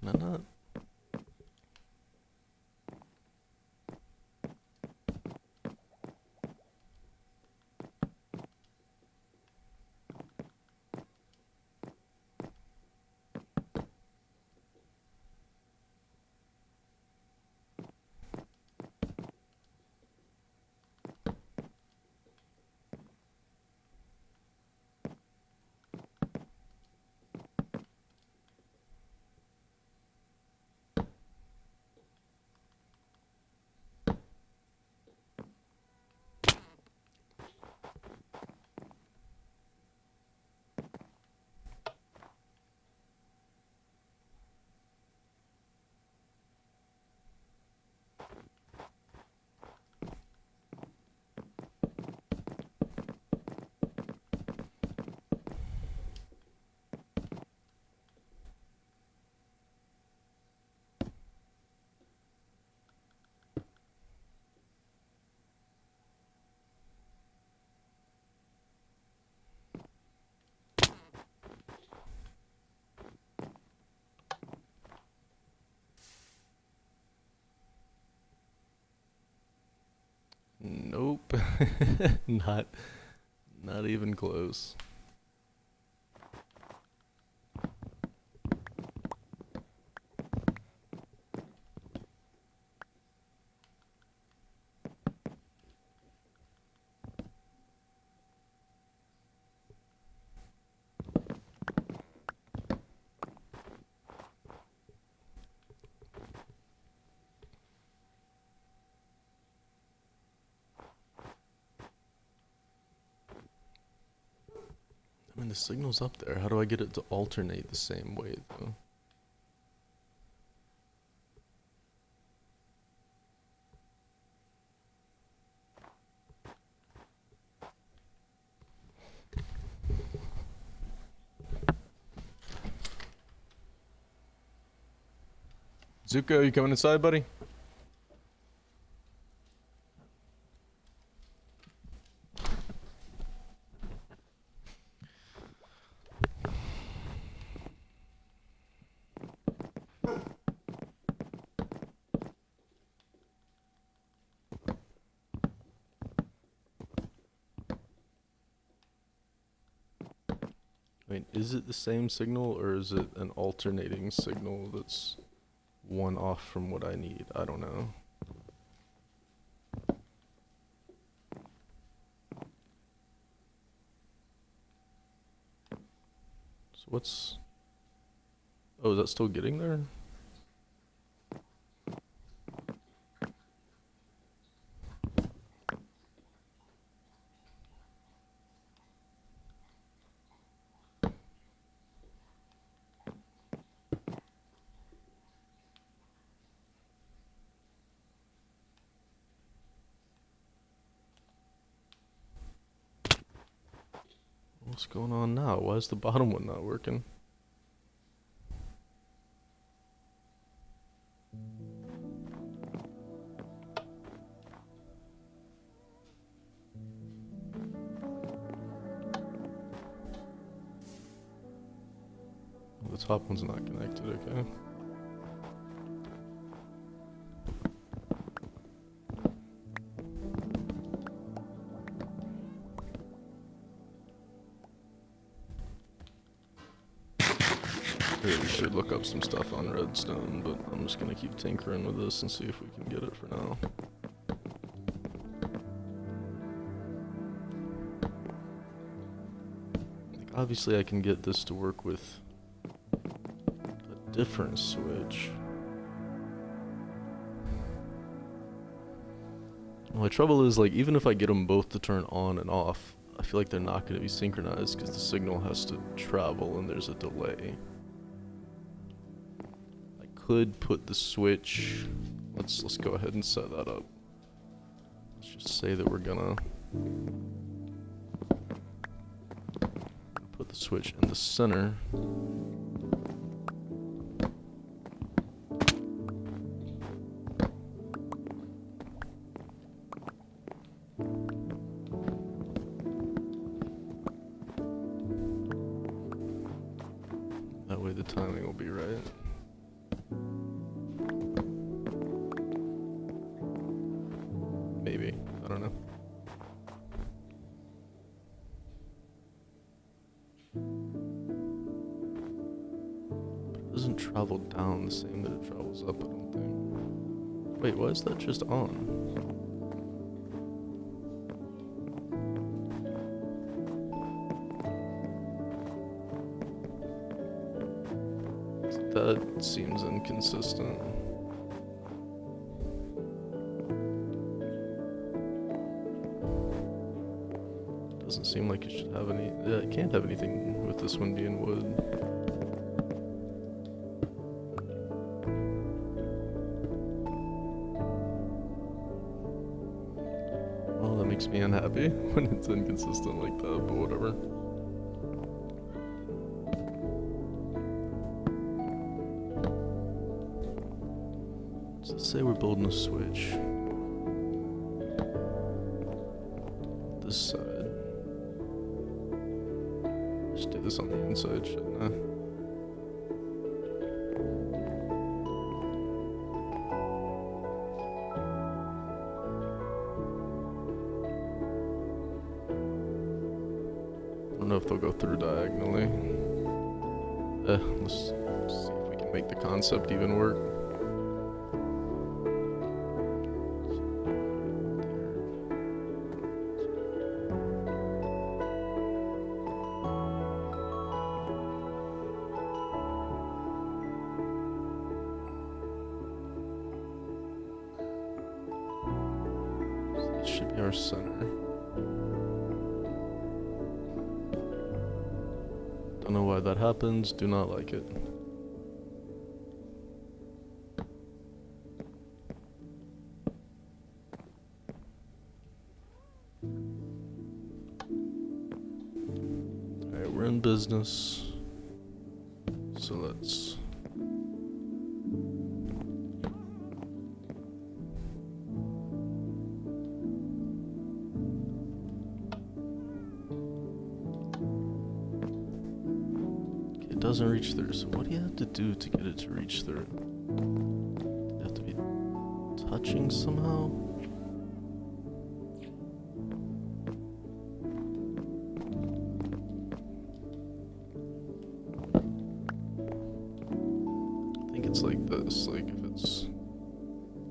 Can I not? Nope. Not even close. I mean, the signal's up there. How do I get it to alternate the same way, though? Zuko, you coming inside, buddy? Wait, is it the same signal, or is it an alternating signal that's one off from what I need? I don't know. What's... Oh, is that still getting there? What's going on now? Why is the bottom one not working? The top one's not connected, okay. Really should look up some stuff on redstone, but I'm just gonna keep tinkering with this and see if we can get it for now. Like, obviously I can get this to work with a different switch. My trouble is, like, even if I get them both to turn on and off, I feel like they're not going to be synchronized because the signal has to travel and there's a delay. I could put the switch... Let's go ahead and set that up. Let's just say that we're gonna put the switch in the center. That way the timing will be right. Maybe. I don't know. But it doesn't travel down the same that it travels up, I don't think. Wait, why is that just on? That seems inconsistent. Doesn't seem like it should have any... Yeah, it can't have anything with this one being wood. Well, that makes me unhappy when it's inconsistent like that, but whatever. Let's say we're building a switch. This side. Just do this on the inside, shouldn't I? I don't know if they'll go through diagonally. Let's see if we can make the concept even work. This should be our center. Don't know why that happens, do not like it. Alright, we're in business. So let's... It doesn't reach through, so what do you have to do to get it to reach through? You have to be touching somehow? I think it's like this, like if it's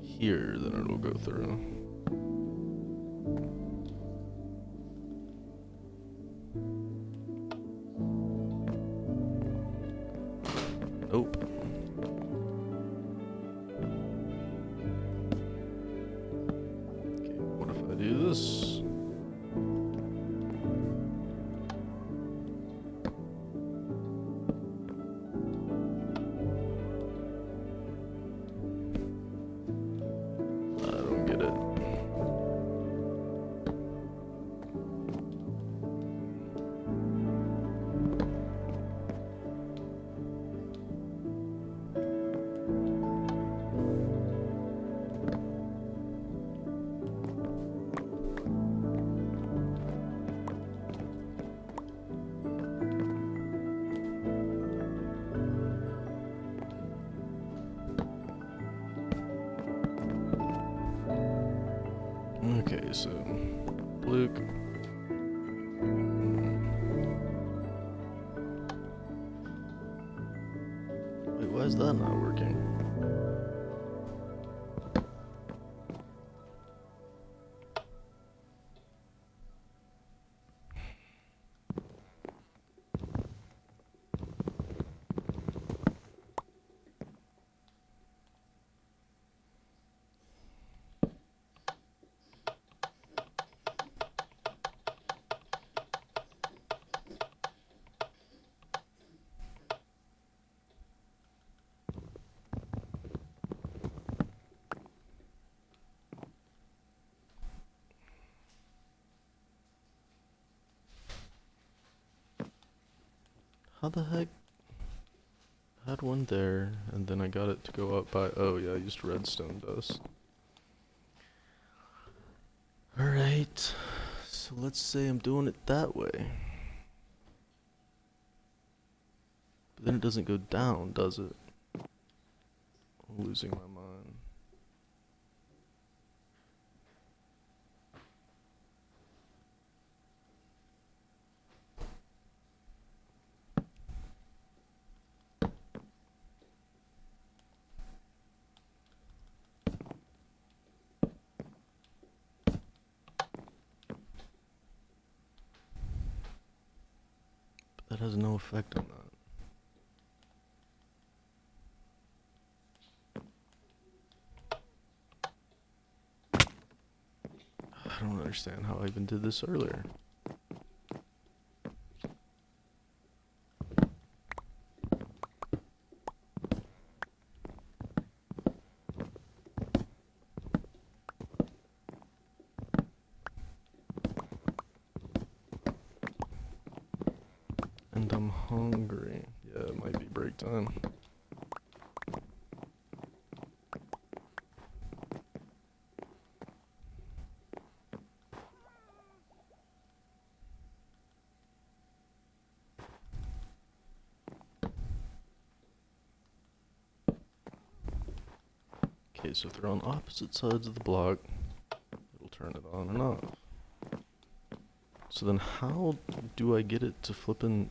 here, then it'll go through. Okay, so Luke. Wait, why is that not working? How the heck? I had one there, and then I got it to go up by... Oh, yeah, I used redstone dust. Alright, so let's say I'm doing it that way. But then it doesn't go down, does it? I'm losing my mind. That has no effect on that. I don't understand how I even did this earlier. And I'm hungry. Yeah, it might be break time. Okay, so if they're on opposite sides of the block, it'll turn it on and off. So then how do I get it to flippin'...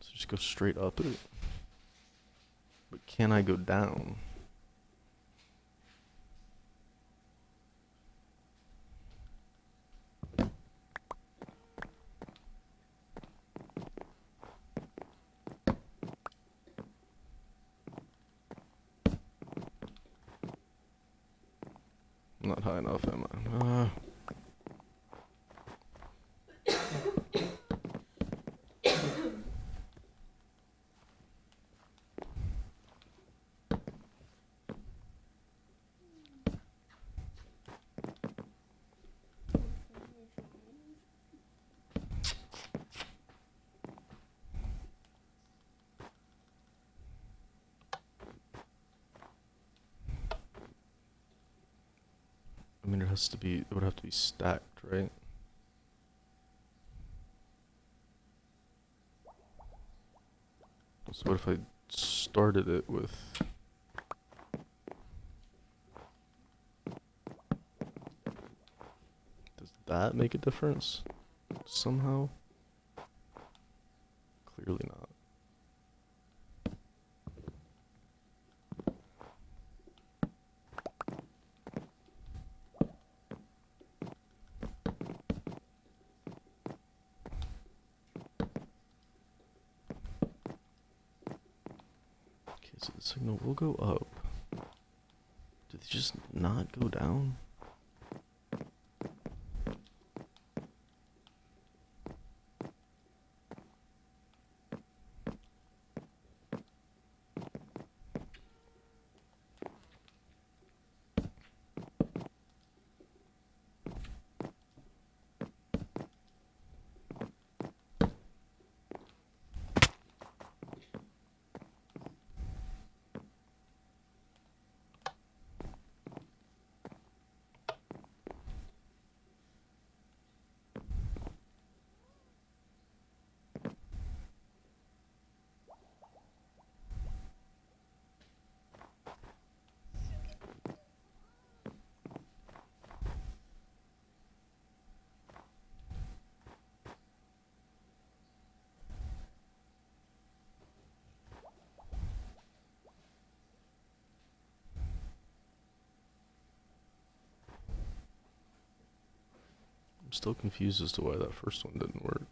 So just go straight up it? But can I go down? Not high enough, am I? I mean, it would have to be stacked, right? So what if I started it with... Does that make a difference? Somehow? Clearly not. So the signal will go up. Did they just not go down? Still confused as to why that first one didn't work.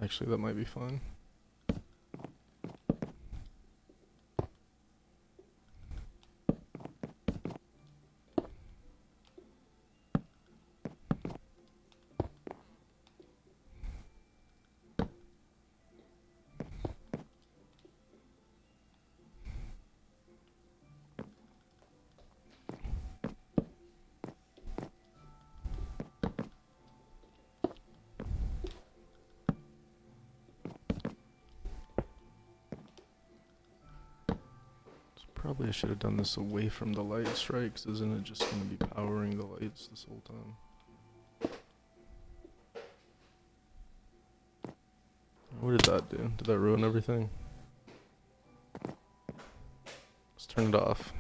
Actually, that might be fine. Probably I should have done this away from the lights, right? Because isn't it just going to be powering the lights this whole time? What did that do? Did that ruin everything? Let's turn it off.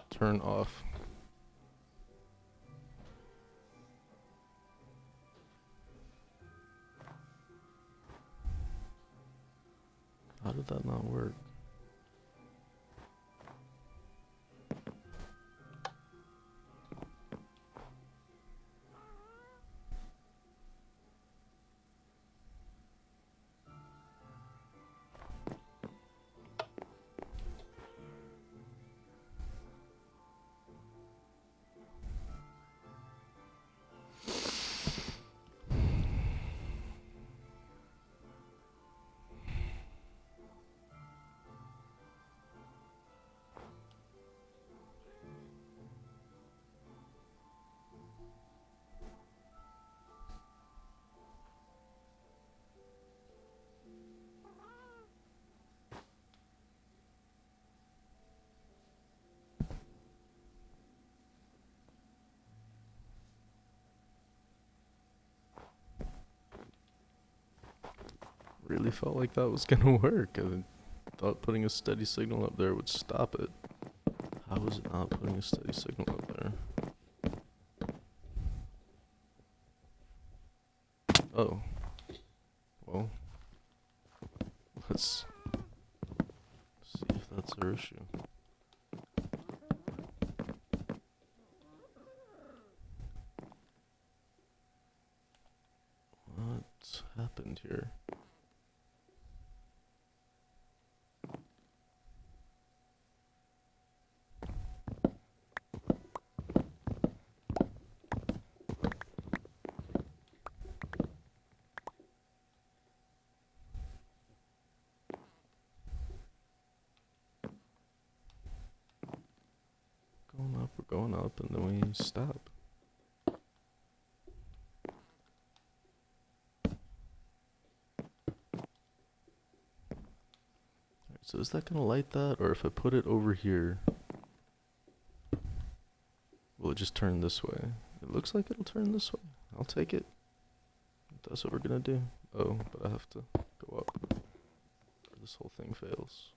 Turn off. How did that not work? really felt like that was gonna work. I thought putting a steady signal up there would stop it. How is it not putting a steady signal up there? Oh. Well. Let's see if that's our issue. What's happened here? We're going up, and then we stop. Alright, so is that gonna light that, or if I put it over here, will it just turn this way? It looks like it'll turn this way. I'll take it. That's what we're gonna do. Oh, but I have to go up, or this whole thing fails.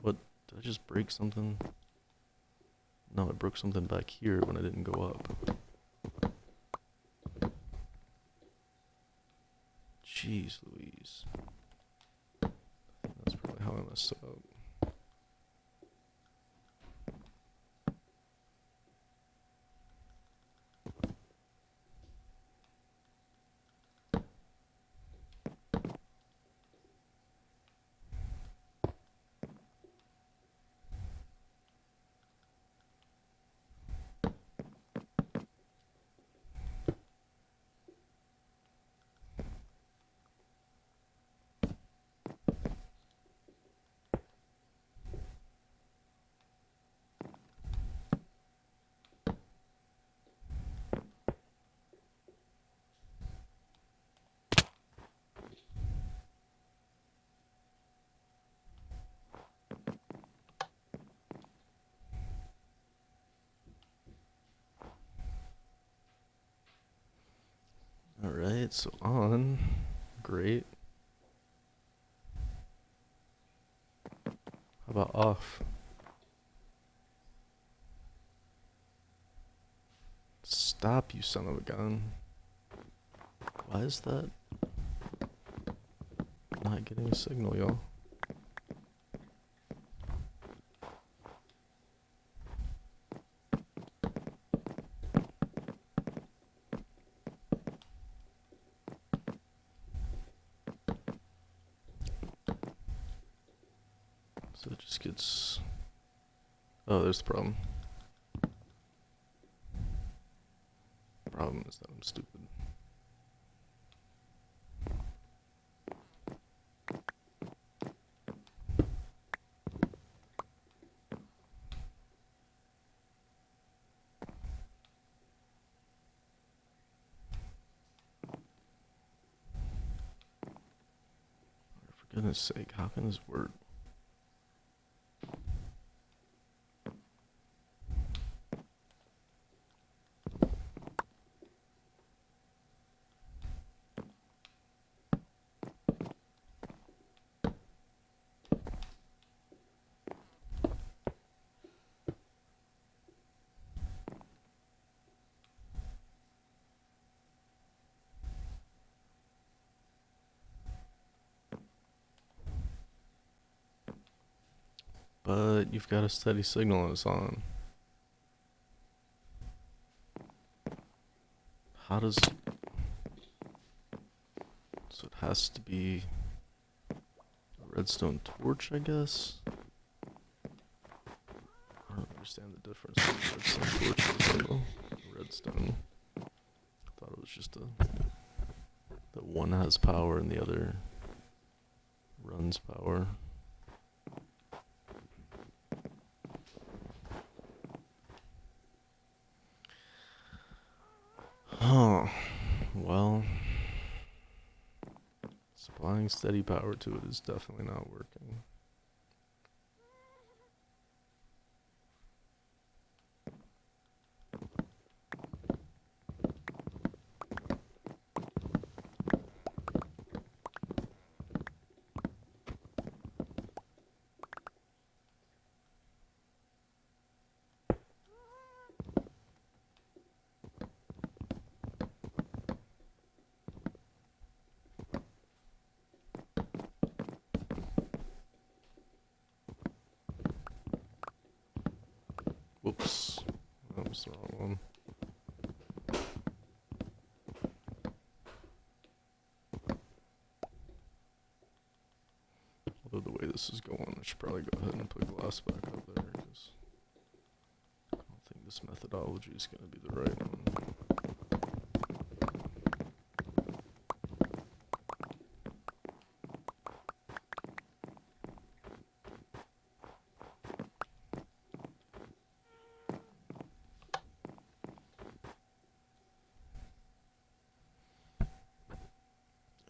What? Did I just break something? No, I broke something back here when I didn't go up. Jeez Louise. That's probably how I messed it up. Alright, so on. Great. How about off? Stop, you son of a gun. Why is that not getting a signal, y'all? So it just gets... Oh, there's the problem. Problem is that I'm stupid. For goodness sake, how can this work? But you've got a steady signal and it's on. How does... So it has to be a redstone torch, I guess? I don't understand the difference between redstone torches and the redstone. I thought it was just that one has power and the other runs power. Oh, well, supplying steady power to it is definitely not working. Whoops. That was the wrong one. Although the way this is going, I should probably go ahead and put glass back up there, because I don't think this methodology is going to be the right one.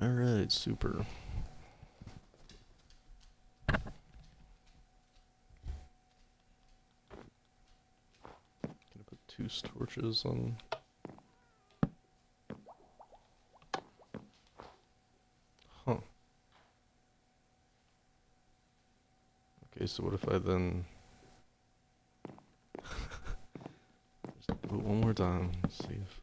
Alright, super. Gonna put 2 torches on. Huh. Okay, so what if I then just do it one more time, let's see if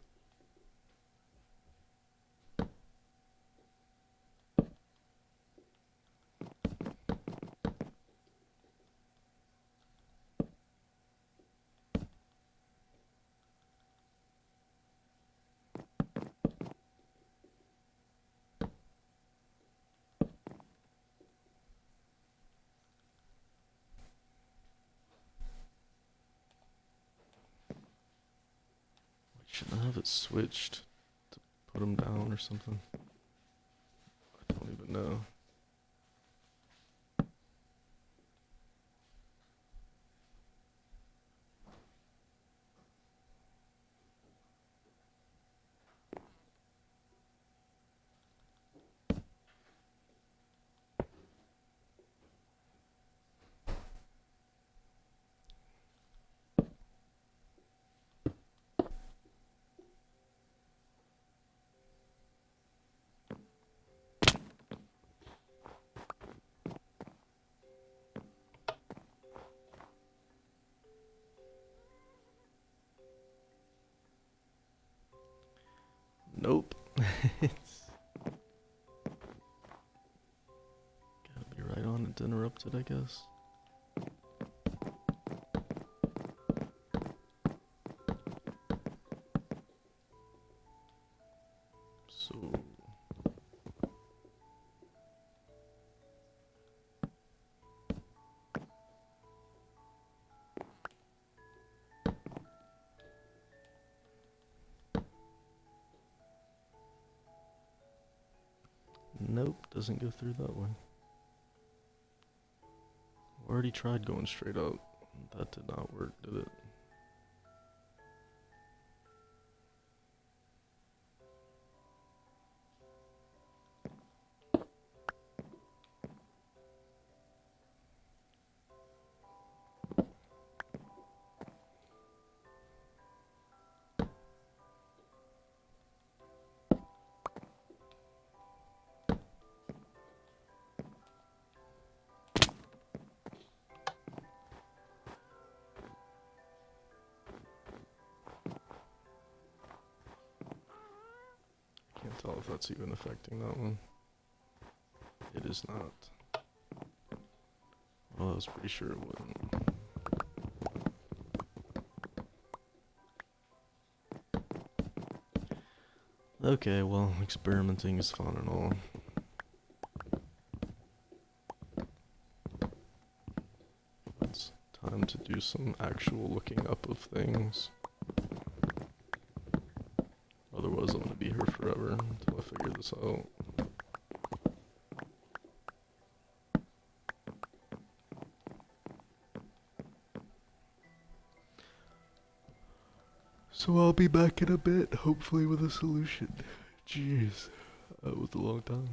shouldn't I have it switched to put them down or something? I don't even know. Nope. It's gotta be right on it, interrupted, I guess. So nope, doesn't go through that way. Already tried going straight up. That did not work, did it? Can't tell if that's even affecting that one. It is not. Well, I was pretty sure it wouldn't. Okay, well, experimenting is fun and all. It's time to do some actual looking up of things. Otherwise, I'm gonna be here forever until I figure this out. So I'll be back in a bit, hopefully with a solution. Jeez, that was a long time.